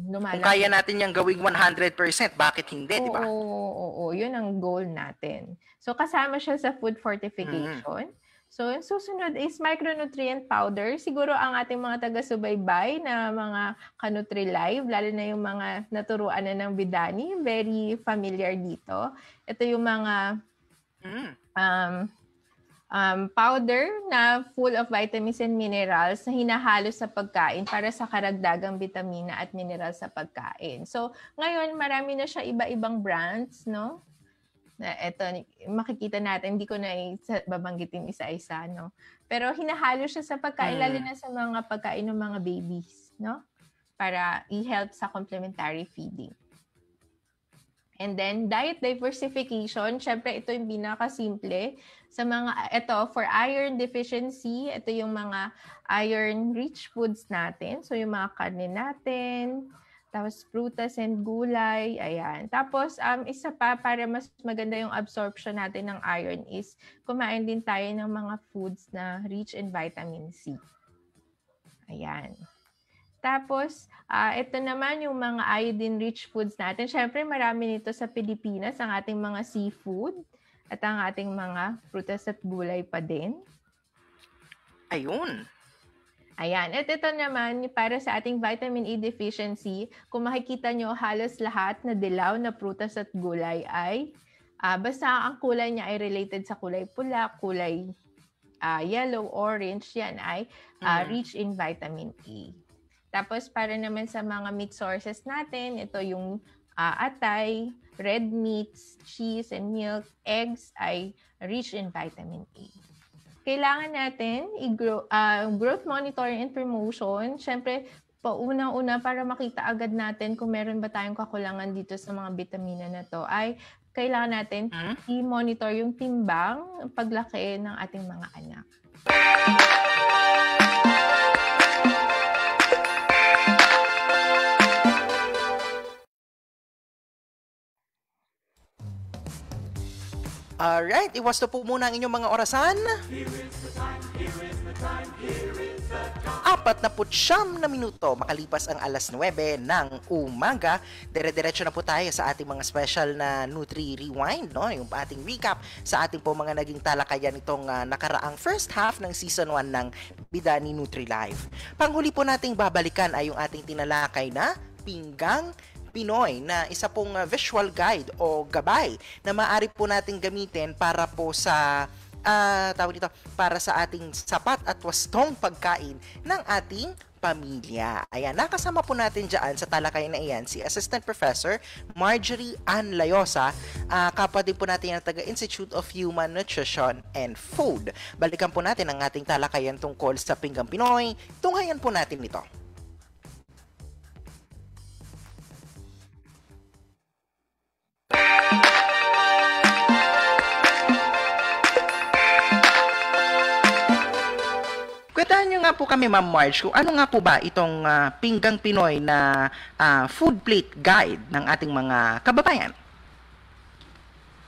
lumalaki. Kung kaya natin yung gawing 100%, bakit hindi, di ba? Oo, yun ang goal natin. So, kasama siya sa food fortification. So, yung susunod is micronutrient powder. Siguro ang ating mga taga-subaybay na mga ka-Nutri-Live, lalo na yung mga naturuan na ng Bidani, very familiar dito. Ito yung mga powder na full of vitamins and minerals na hinahalo sa pagkain para sa karagdagang vitamina at mineral sa pagkain. So, ngayon marami na siya iba-ibang brands, no? Na ito, makikita natin, hindi ko na babanggitin isa-isa, no? Pero hinahalo siya sa pagkain, lalo na sa mga pagkain ng mga babies, no? Para i-help sa complementary feeding. And then, diet diversification, syempre ito yung pinakasimple. Sa mga, ito, for iron deficiency, ito yung mga iron-rich foods natin. So, yung mga karne natin, tapos prutas and gulay, ayan. Tapos, isa pa, para mas maganda yung absorption natin ng iron is, kumain din tayo ng mga foods na rich in vitamin C. Ayan. Tapos, ito naman yung mga iodine-rich foods natin. Siyempre, marami nito sa Pilipinas, ang ating mga seafood at ang ating mga prutas at gulay pa din. Ayun. Ayan. At ito naman, para sa ating vitamin E deficiency, kung makikita nyo, halos lahat na dilaw na prutas at gulay ay, basta ang kulay niya ay related sa kulay pula, kulay yellow, orange, yan ay rich in vitamin E. Tapos, para naman sa mga meat sources natin, ito yung atay, red meats, cheese and milk, eggs ay rich in vitamin A. Kailangan natin growth monitoring and promotion. Siyempre, paunang-una para makita agad natin kung meron ba tayong kakulangan dito sa mga bitamina na to, ay kailangan natin i-monitor yung timbang, paglaki ng ating mga anak. Alright, iwas na po muna ang inyong mga orasan. 49 na minuto makalipas ang alas 9 ng umaga. Dire-diretso na po tayo sa ating mga special na Nutri Rewind, no? Yung ating recap sa ating po mga naging talakayan itong nakaraang first half ng season 1 ng Bidani Nutri Live. Panghuli po nating babalikan ay yung ating tinalakay na Pinggang Pinoy, na isa pong visual guide o gabay na maaari po nating gamitin para po sa para sa ating sapat at wastong pagkain ng ating pamilya. Ayan, nakasama po natin dyan sa talakayan na iyan si Assistant Professor Marjorie Ann Layosa, kapwa din po natin ang taga-Institute of Human Nutrition and Food. Balikan po natin ang ating talakayan tungkol sa Pinggang Pinoy. Tunghayan po natin ito. Kwentahan nyo nga po kami, Ma'am Marge, kung ano nga po ba itong Pinggang Pinoy na food plate guide ng ating mga kababayan?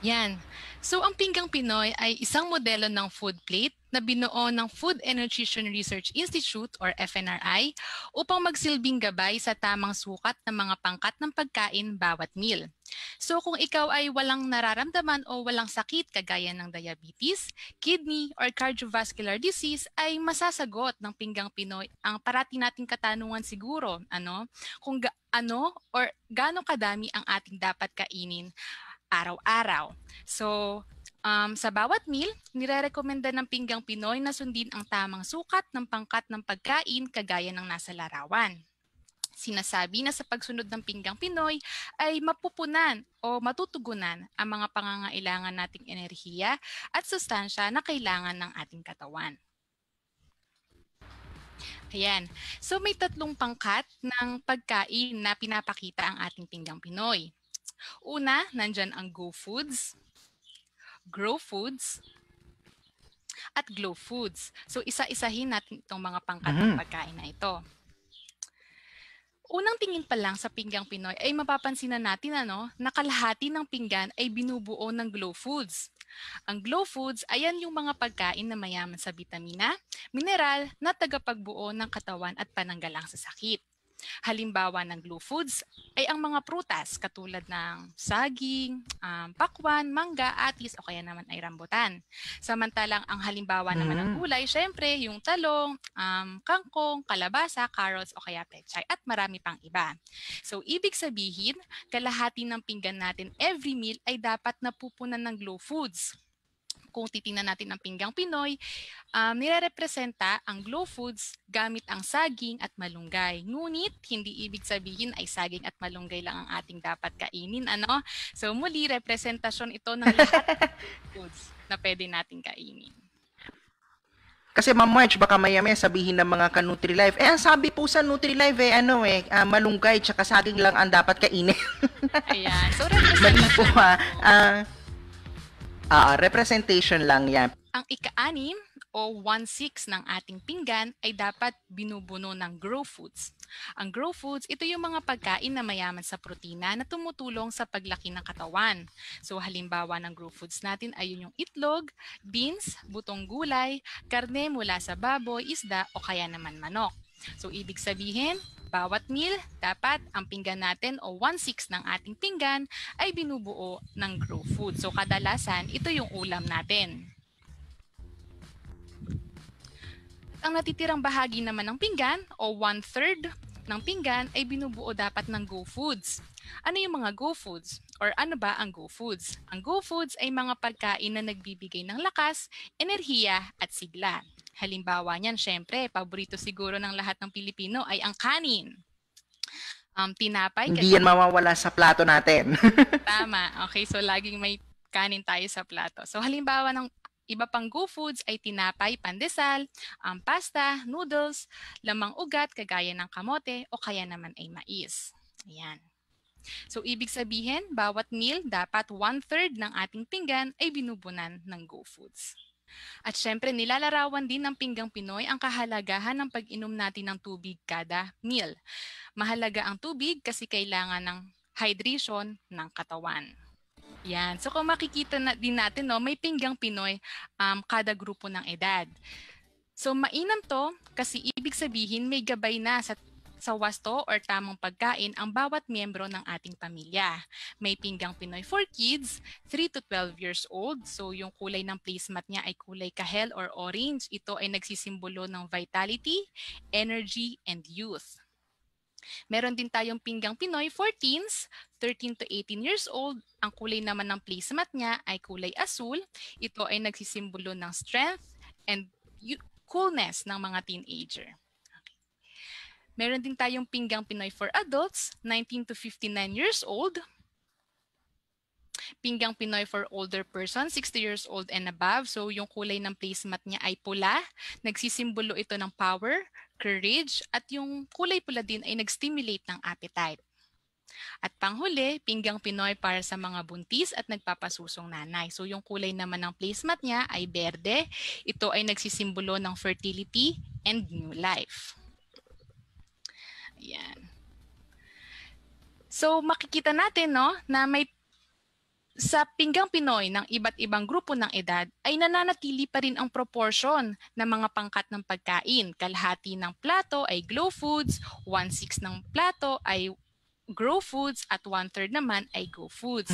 Yan. So, ang Pinggang Pinoy ay isang modelo ng food plate na binuo ng Food and Nutrition Research Institute or FNRI upang magsilbing gabay sa tamang sukat ng mga pangkat ng pagkain bawat meal. So kung ikaw ay walang nararamdaman o walang sakit kagaya ng diabetes, kidney, or cardiovascular disease, ay masasagot ng Pinggang Pinoy ang parati nating katanungan siguro, kung gaano kadami ang ating dapat kainin araw-araw. So, sa bawat meal, nire-recommenda ng Pinggang Pinoy na sundin ang tamang sukat ng pangkat ng pagkain kagaya ng nasa larawan. Sinasabi na sa pagsunod ng Pinggang Pinoy ay mapupunan o matutugunan ang mga pangangailangan nating enerhiya at sustansya na kailangan ng ating katawan. Ayan. So may 3 pangkat ng pagkain na pinapakita ang ating Pinggang Pinoy. Una, nandyan ang Go Foods, Grow Foods, at Glow Foods. So isa-isahin natin itong mga pangkat ng pagkain na ito. Unang tingin pa lang sa Pinggang Pinoy ay mapapansin natin na kalahati ng pinggan ay binubuo ng Glow Foods. Ang Glow Foods, ayan yung mga pagkain na mayaman sa bitamina, mineral na tagapagbuo ng katawan at pananggalang sa sakit. Halimbawa ng glue foods ay ang mga prutas katulad ng saging, pakwan, mangga, atis o kaya naman ay rambutan. Samantalang ang halimbawa naman ng gulay, syempre yung talong, kangkong, kalabasa, carrots o kaya pechay at marami pang iba. So ibig sabihin, kalahati ng pinggan natin every meal ay dapat napupunan ng glue foods. Kung titingnan natin ang pinggang Pinoy, nire-representa ang glow foods gamit ang saging at malunggay. Ngunit, hindi ibig sabihin ay saging at malunggay lang ang ating dapat kainin. Ano? So muli, representasyon ito ng lahat ng foods na pwede nating kainin. Kasi Ma'am Marge, baka maya-maya sabihin ng mga ka-Nutri-Life, ang sabi po sa Nutri-Life, malunggay tsaka saging lang ang dapat kainin. Ayan. So, mali po representation lang yan. Ang ika-6 o 1/6 ng ating pinggan ay dapat binubuno ng grow foods. Ang grow foods, ito yung mga pagkain na mayaman sa protina na tumutulong sa paglaki ng katawan. So halimbawa ng grow foods natin ay yung itlog, beans, butong gulay, karne mula sa baboy, isda o kaya naman manok. So ibig sabihin, bawat meal, dapat ang pinggan natin o 1/6 ng ating pinggan ay binubuo ng grow food. So kadalasan, ito yung ulam natin. Ang natitirang bahagi naman ng pinggan o 1/3 ng pinggan ay binubuo dapat ng go foods. Ano yung mga go foods? Or ano ba ang go foods? Ang go foods ay mga pagkain na nagbibigay ng lakas, enerhiya at sigla. Halimbawa niyan, syempre, paborito siguro ng lahat ng Pilipino ay ang kanin. Tinapay. Hindi yan mawawala sa plato natin. Tama. Okay, so laging may kanin tayo sa plato. So halimbawa ng iba pang go foods ay tinapay, pandesal, pasta, noodles, lamang ugat kagaya ng kamote o kaya naman ay mais. Ayan. So ibig sabihin, bawat meal dapat 1/3 ng ating pinggan ay binubunan ng go foods. At syempre, nilalarawan din ng pinggang Pinoy ang kahalagahan ng pag-inom natin ng tubig kada meal. Mahalaga ang tubig kasi kailangan ng hydration ng katawan. Yan. So kung makikita din natin, may pinggang Pinoy kada grupo ng edad. So mainam to kasi ibig sabihin may gabay na sa wasto or tamang pagkain ang bawat miyembro ng ating pamilya. May pinggang Pinoy for kids, 3 to 12 years old. So yung kulay ng placemat niya ay kulay kahel or orange. Ito ay nagsisimbolo ng vitality, energy, and youth. Meron din tayong pinggang Pinoy for teens, 13 to 18 years old. Ang kulay naman ng placemat niya ay kulay asul. Ito ay nagsisimbolo ng strength and coolness ng mga teenager. Meron din tayong pinggang Pinoy for adults, 19 to 59 years old. Pinggang Pinoy for older persons, 60 years old and above. So yung kulay ng placemat niya ay pula. Nagsisimbolo ito ng power, courage, at yung kulay pula din ay nag-stimulate ng appetite. At panghuli, pinggang Pinoy para sa mga buntis at nagpapasusong nanay. So yung kulay naman ng placemat niya ay berde. Ito ay nagsisimbolo ng fertility and new life. Ayan. So makikita natin na may sa pinggang Pinoy ng iba't ibang grupo ng edad ay nananatili pa rin ang proportion ng mga pangkat ng pagkain. Kalahati ng plato ay glow foods, 1/6 ng plato ay grow foods at 1/3 naman ay go foods.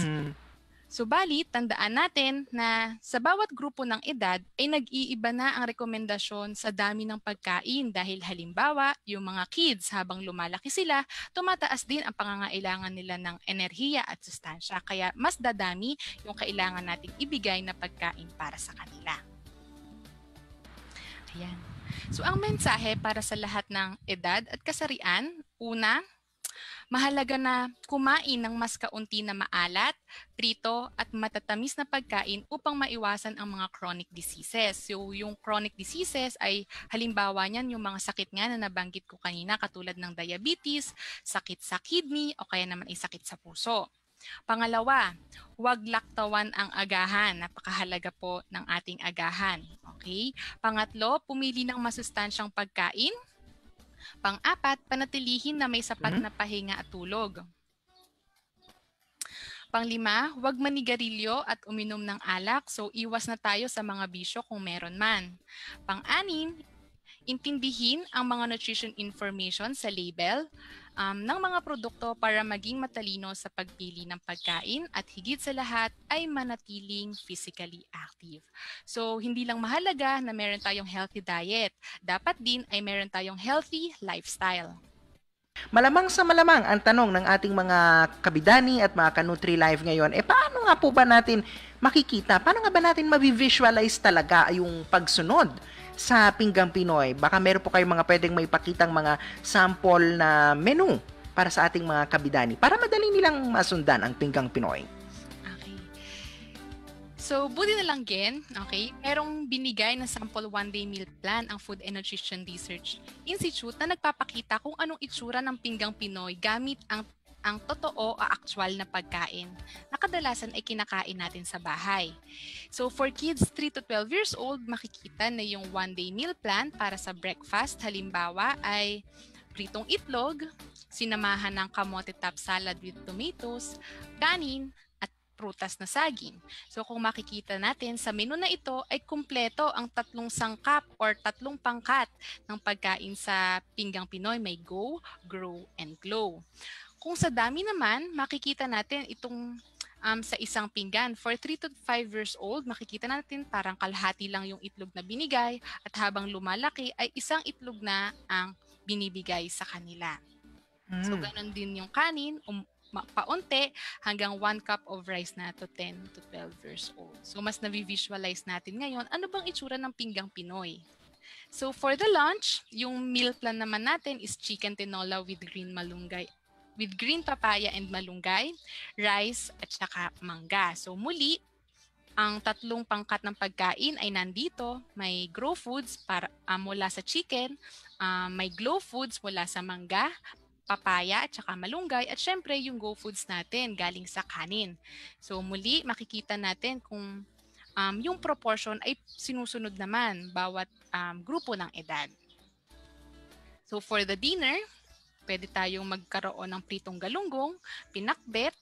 Subalit, tandaan natin na sa bawat grupo ng edad ay nag-iiba na ang rekomendasyon sa dami ng pagkain dahil halimbawa, yung mga kids habang lumalaki sila, tumataas din ang pangangailangan nila ng enerhiya at sustansya. Kaya mas dadami yung kailangan nating ibigay na pagkain para sa kanila. Ayan. So ang mensahe para sa lahat ng edad at kasarian, una, mahalaga na kumain ng mas kaunti na maalat, prito at matatamis na pagkain upang maiwasan ang mga chronic diseases. So yung chronic diseases ay halimbawa niyan yung mga sakit nga na nabanggit ko kanina katulad ng diabetes, sakit sa kidney o kaya naman ay sakit sa puso. Pangalawa, huwag laktawan ang agahan. Napakahalaga po ng ating agahan. Okay? Pangatlo, pumili ng masustansyang pagkain. Pang-apat, panatilihin na may sapat na pahinga at tulog. Pang-lima, huwag manigarilyo at uminom ng alak. So, iwas na tayo sa mga bisyo kung meron man. Pang-anim, Intindihin ang mga nutrition information sa label ng mga produkto para maging matalino sa pagpili ng pagkain at higit sa lahat ay manatiling physically active. So, hindi lang mahalaga na meron tayong healthy diet. Dapat din ay meron tayong healthy lifestyle. Malamang sa malamang ang tanong ng ating mga kabidani at mga ka-Nutri-Life ngayon, paano nga po ba natin makikita, paano nga ba natin mabivisualize talaga yung pagsunod sa Pinggang Pinoy? Baka meron po kayong mga pwedeng maipakitang mga sample na menu para sa ating mga kabidani para madali nilang masundan ang Pinggang Pinoy. Okay. So, buti na lang Gen, okay, merong binigay na sample one-day meal plan ang Food and Nutrition Research Institute na nagpapakita kung anong itsura ng Pinggang Pinoy gamit ang totoo o actual na pagkain na kadalasan ay kinakain natin sa bahay. So for kids 3 to 12 years old, makikita na yung one-day meal plan para sa breakfast. Halimbawa ay pritong itlog, sinamahan ng kamote top salad with tomatoes, kanin, at prutas na saging. So kung makikita natin sa menu na ito ay kumpleto ang 3 sangkap or 3 pangkat ng pagkain sa Pinggang Pinoy. May go, grow, and glow. Kung sa dami naman, makikita natin itong sa isang pinggan. For 3 to 5 years old, makikita natin parang kalahati lang yung itlog na binigay at habang lumalaki ay isang itlog na ang binibigay sa kanila. So, ganun din yung kanin, paunti hanggang 1 cup of rice na to 10 to 12 years old. So, mas na-visualize natin ngayon, ano bang itsura ng Pinggang Pinoy? So, for the lunch, yung meal plan naman natin is chicken tinola with green papaya and malunggay, rice at saka mangga. So muli, ang 3 pangkat ng pagkain ay nandito. May grow foods mula sa chicken, may glow foods mula sa mangga, papaya at saka malunggay, at syempre yung go foods natin galing sa kanin. So muli, makikita natin kung yung proportion ay sinusunod naman bawat grupo ng edad. So for the dinner, pwede tayong magkaroon ng pritong galunggong, pinakbet,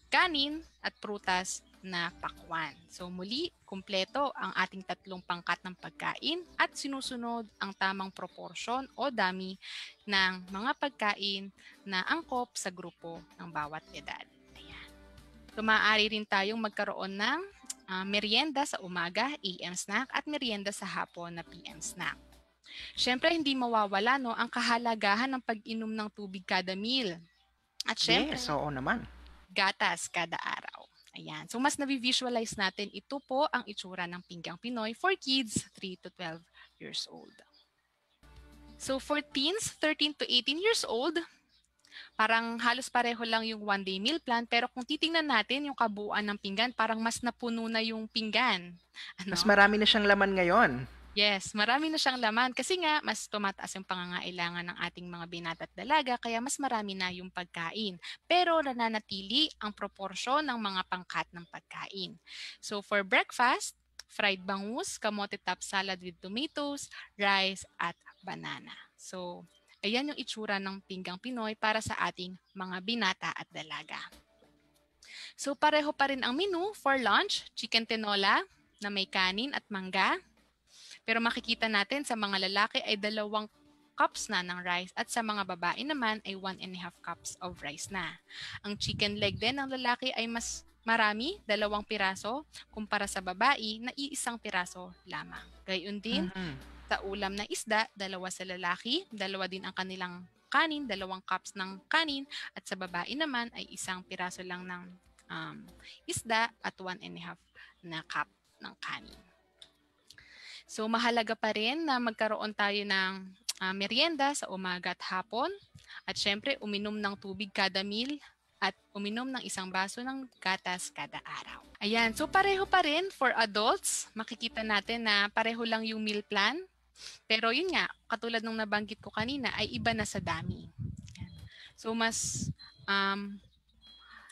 kanin, at prutas na pakwan. So muli, kumpleto ang ating 3 pangkat ng pagkain at sinusunod ang tamang proportion o dami ng mga pagkain na angkop sa grupo ng bawat edad. Ayan. So maaari rin tayong magkaroon ng merienda sa umaga, AM snack, at merienda sa hapon na PM snack. Siyempre, hindi mawawala ang kahalagahan ng pag-inom ng tubig kada meal. At siyempre, Yes, oo naman. gatas kada araw. Ayan. So, mas na-visualize natin, ito po ang itsura ng Pinggang Pinoy for kids 3 to 12 years old. So, for teens 13 to 18 years old, parang halos pareho lang yung one-day meal plan. Pero kung titingnan natin yung kabuuan ng pinggan, parang mas napuno na yung pinggan. Mas marami na siyang laman ngayon. Yes, marami na siyang laman kasi nga mas tumataas yung pangangailangan ng ating mga binata at dalaga kaya mas marami na yung pagkain. Pero nananatili ang proporsyon ng mga pangkat ng pagkain. So for breakfast, fried bangus, kamote top salad with tomatoes, rice at banana. So ayan yung itsura ng Pinggang Pinoy para sa ating mga binata at dalaga. So pareho pa rin ang menu for lunch, chicken tinola na may kanin at mangga. Pero makikita natin sa mga lalaki ay 2 cups na ng rice at sa mga babae naman ay 1.5 cups of rice na. Ang chicken leg din ng lalaki ay mas marami, 2 piraso, kumpara sa babae na 1 piraso lamang. Gayon din, sa ulam na isda, 2 sa lalaki, 2 din ang kanilang kanin, 2 cups ng kanin, at sa babae naman ay 1 piraso lang ng isda at 1.5 na cup ng kanin. So mahalaga pa rin na magkaroon tayo ng merienda sa umaga at hapon. At syempre, uminom ng tubig kada meal at uminom ng 1 baso ng gatas kada araw. Ayan, so pareho pa rin for adults. Makikita natin na pareho lang yung meal plan. Pero yun nga, katulad nung nabanggit ko kanina, ay iba na sa dami. So mas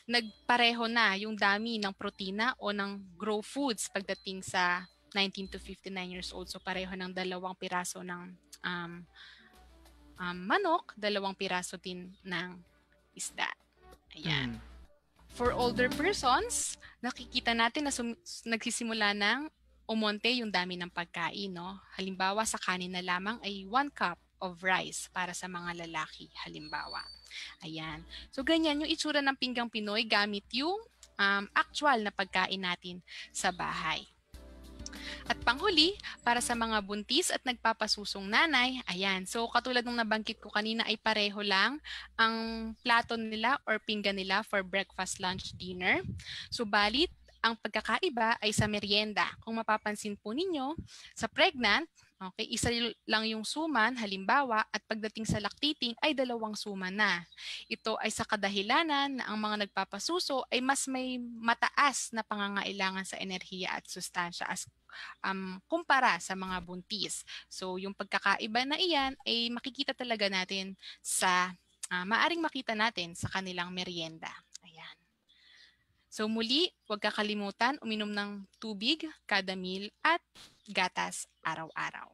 nagpareho na yung dami ng protina o ng grow foods pagdating sa 19 to 59 years old. So pareho ng 2 piraso ng manok, 2 piraso din ng isda. Ayan. For older persons, nakikita natin na nagsisimula ng umonte yung dami ng pagkain, no? Halimbawa, sa kanin na lamang ay 1 cup of rice para sa mga lalaki, halimbawa. Ayan. So, ganyan yung itsura ng pinggang Pinoy gamit yung actual na pagkain natin sa bahay. At panghuli, para sa mga buntis at nagpapasusong nanay, ayan. So, katulad ng nabanggit ko kanina ay pareho lang ang plato nila or pinggan nila for breakfast, lunch, dinner. Subalit, ang pagkakaiba ay sa merienda. Kung mapapansin po ninyo, sa pregnant, okay, isa lang yung suman, halimbawa, at pagdating sa lactating ay 2 suman na. Ito ay sa kadahilanan na ang mga nagpapasuso ay mas may mataas na pangangailangan sa enerhiya at sustansya as kumpara sa mga buntis. So, yung pagkakaiba na iyan ay makikita talaga natin sa, maaring makita natin sa kanilang merienda. Ayan. So muli, huwag kakalimutan uminom ng tubig kada meal at gatas araw-araw.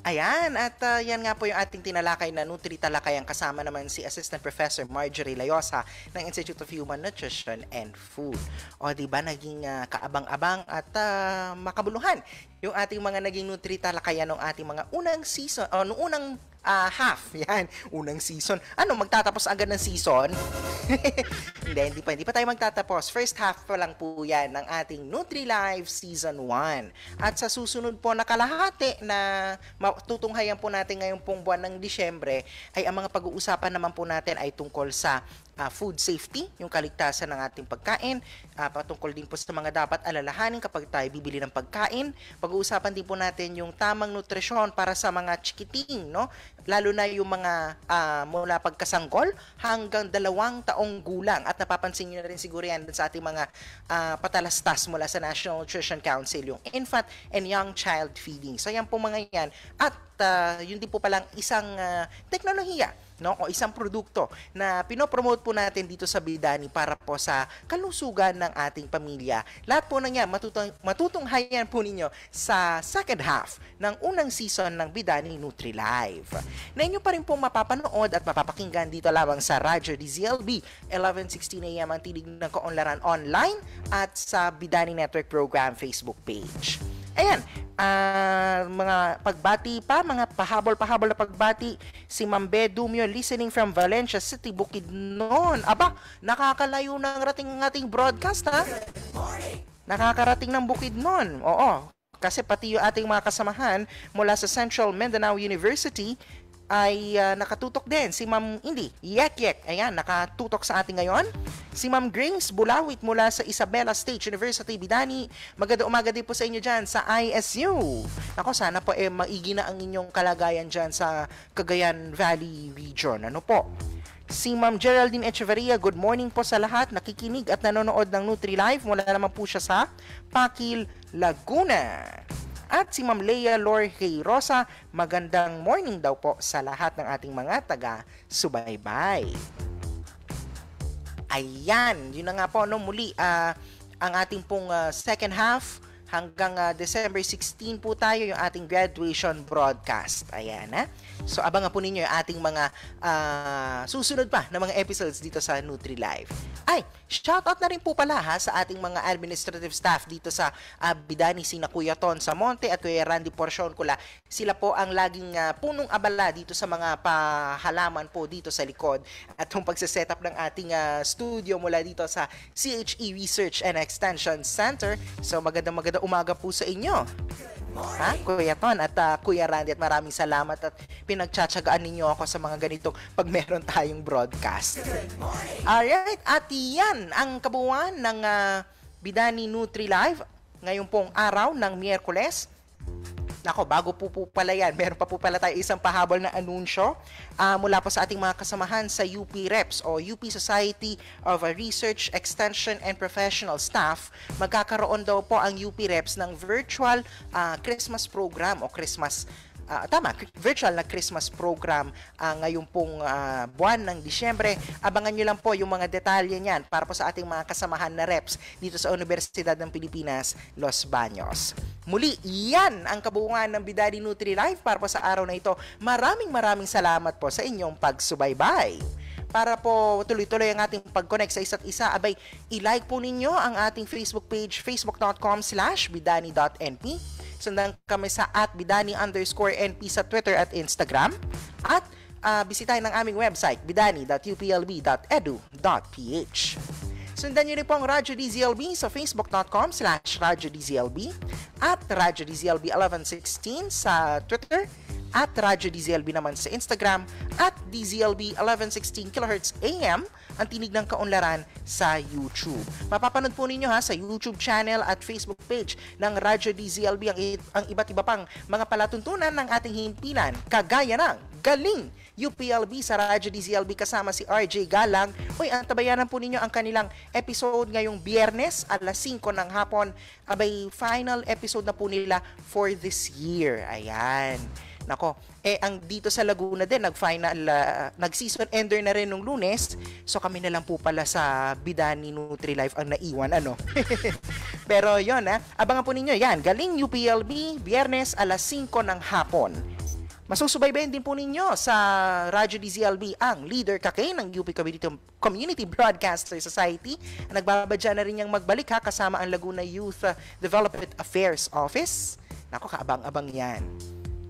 Ayan, at yan nga po yung ating tinalakay na Nutri-talakayang, kasama naman si Assistant Professor Marjorie Layosa ng Institute of Human Nutrition and Food. O diba, naging kaabang-abang at makabuluhan yung ating mga naging Nutri-talakayan ng ating mga unang season, o nung unang half. Yan, unang season. Ano, magtatapos agad ng season? Hindi pa tayo magtatapos. First half pa lang po yan ng ating Nutri-Live Season 1. At sa susunod po na kalahati na matutunghayan po natin ngayong pong buwan ng Disyembre, ay ang mga pag-uusapan naman po natin ay tungkol sa food safety, yung kaligtasan ng ating pagkain, patungkol din po sa mga dapat alalahanin kapag tayo bibili ng pagkain. Pag-uusapan din po natin yung tamang nutrisyon para sa mga chikiting, no? Lalo na yung mga mula pagkasanggol hanggang 2 taong gulang. At napapansin nyo na rin siguro yan sa ating mga patalastas mula sa National Nutrition Council, yung infant and young child feeding. So yan po mga yan. At yun din po palang isang teknolohiya, no, o isang produkto na pinopromote po natin dito sa Bidani para po sa kalusugan ng ating pamilya. Lahat po ng yan matutunghayan po ninyo sa second half ng unang season ng Bidani Nutri-Live. Na inyo pa rin pong mapapanood at mapapakinggan dito lamang sa Radyo DZLB 11:16 AM ang tinig ng kaunlaran online at sa Bidani Network Program Facebook page. Ayan, mga pagbati pa, mga pahabol na pagbati. Si Mambe Dumio listening from Valencia City, Bukidnon. Aba, nakakalayo ng rating ng ating broadcast, ha? Nakakarating ng Bukidnon. Oo, kasi pati yung ating mga kasamahan mula sa Central Mindanao University ay nakatutok din. Si Ma'am Yek, ayan, nakatutok sa ating ngayon. Si Ma'am Grace Bulawit mula sa Isabela State University, Bidani. Magandang umaga din po sa inyo dyan sa ISU. Ako, sana po maigi na ang inyong kalagayan dyan sa Cagayan Valley Region. Ano po? Si Ma'am Geraldine Echeverria, good morning po sa lahat. Nakikinig at nanonood ng Nutri-Live. Mula naman po siya sa Pakil, Laguna. At si Ma'am Leia Lorhe Rosa, magandang morning daw po sa lahat ng ating mga taga-subaybay. Ayan, yun na nga po, no, muli ang ating pong second half hanggang December 16 po tayo yung ating graduation broadcast. Ayan, ha? So, abangan po ninyo yung ating mga susunod pa na mga episodes dito sa Nutri-Live. Ay, shoutout na rin po pala ha sa ating mga administrative staff dito sa Bidani, sina Kuya Ton Samonte at Kuya Randy Porcioncula. Sila po ang laging punong abala dito sa mga pahalaman po dito sa likod. At yung pagsiset up ng ating studio mula dito sa CHE Research and Extension Center. So, magandang umaga po sa inyo. Ha, Kuya Ton at Kuya Randy, at maraming salamat at pinagtsatsagaan ninyo ako sa mga ganitong pag meron tayong broadcast. Alright, at yan ang kabuuan ng Bidani Nutri-Live ngayong pong araw ng Miyerkules. Nako, bago po pala yan, meron pa po pala tayo isang pahabol na anunsyo mula po sa ating mga kasamahan sa UP Reps o UP Society of Research, Extension and Professional Staff. Magkakaroon daw po ang UP Reps ng virtual Christmas program o Christmas virtual na Christmas program ngayong pong buwan ng Disyembre. Abangan nyo lang po yung mga detalye niyan para po sa ating mga kasamahan na reps dito sa Universidad ng Pilipinas, Los Baños. Muli, yan ang kabuuan ng Bidani Nutri-Life para po sa araw na ito. Maraming salamat po sa inyong pagsubaybay. Para po tuloy-tuloy ang ating pag-connect sa isa't isa, abay, i-like po ninyo ang ating Facebook page, facebook.com/bidani.np. Sundan kami sa @bidani_NP sa Twitter at Instagram. At bisitahin ang aming website, bidani.uplb.edu.ph. Sundan nyo rin po ang Radyo DZLB sa facebook.com/Radyo DZLB at Radyo DZLB 1116 sa Twitter at Radyo DZLB naman sa Instagram at DZLB 1116 kHz AM ang tinig ng kaunlaran sa YouTube. Mapapanood po ninyo sa YouTube channel at Facebook page ng Radyo DZLB ang iba't iba pang mga palatuntunan ng ating himpilan, kagaya ng Galing UPLB sa Radyo DZLB kasama si RJ Galang. Hoy, antabayanan po ninyo ang kanilang episode ngayong Biyernes alas 5 ng hapon. Abay, final episode na po nila for this year. Ayan. Nako, ang dito sa Laguna din, nag-season ender na rin nung Lunes. So kami na lang po pala sa Bidani Nutri-Life ang naiwan, Pero yon abangan po ninyo yan. Galing UPLB, Biyernes alas 5 ng hapon. Masusubaybayan din po ninyo sa Radyo DZLB ang leader kake ng UP Community Broadcaster Society. Nagbabadya na rin niyang magbalik kasama ang Laguna Youth Development Affairs Office. Nako, kaabang-abang yan.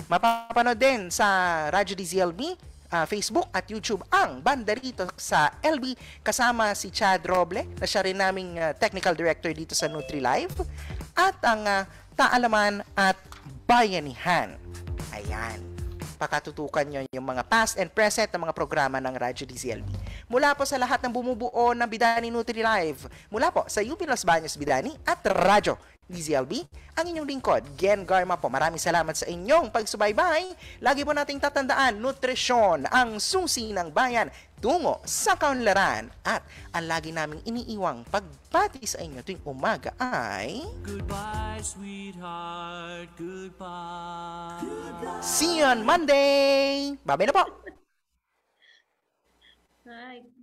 Mapapanood din sa Radyo DZLB, Facebook at YouTube ang banda rito sa LB kasama si Chad Roble na siya rin naming technical director dito sa Nutri-Live at ang Taalaman at Bayanihan. Ayan. Pakatutukan nyo yung mga past and present na mga programa ng Radyo DZLB. Mula po sa lahat ng bumubuo ng Bidani Nutri-Live, mula po sa UP Los Baños Bidani at Radyo DZLB, ang inyong lingkod, Gen Garma po. Maraming salamat sa inyong pagsubaybay. Lagi po nating tatandaan, nutrisyon ang susi ng bayan tungo sa kaunlaran. At ang lagi naming iniiwang pagpati sa inyo tuwing umaga ay... Goodbye, sweetheart. Goodbye. See you on Monday! Babay na po! Hi.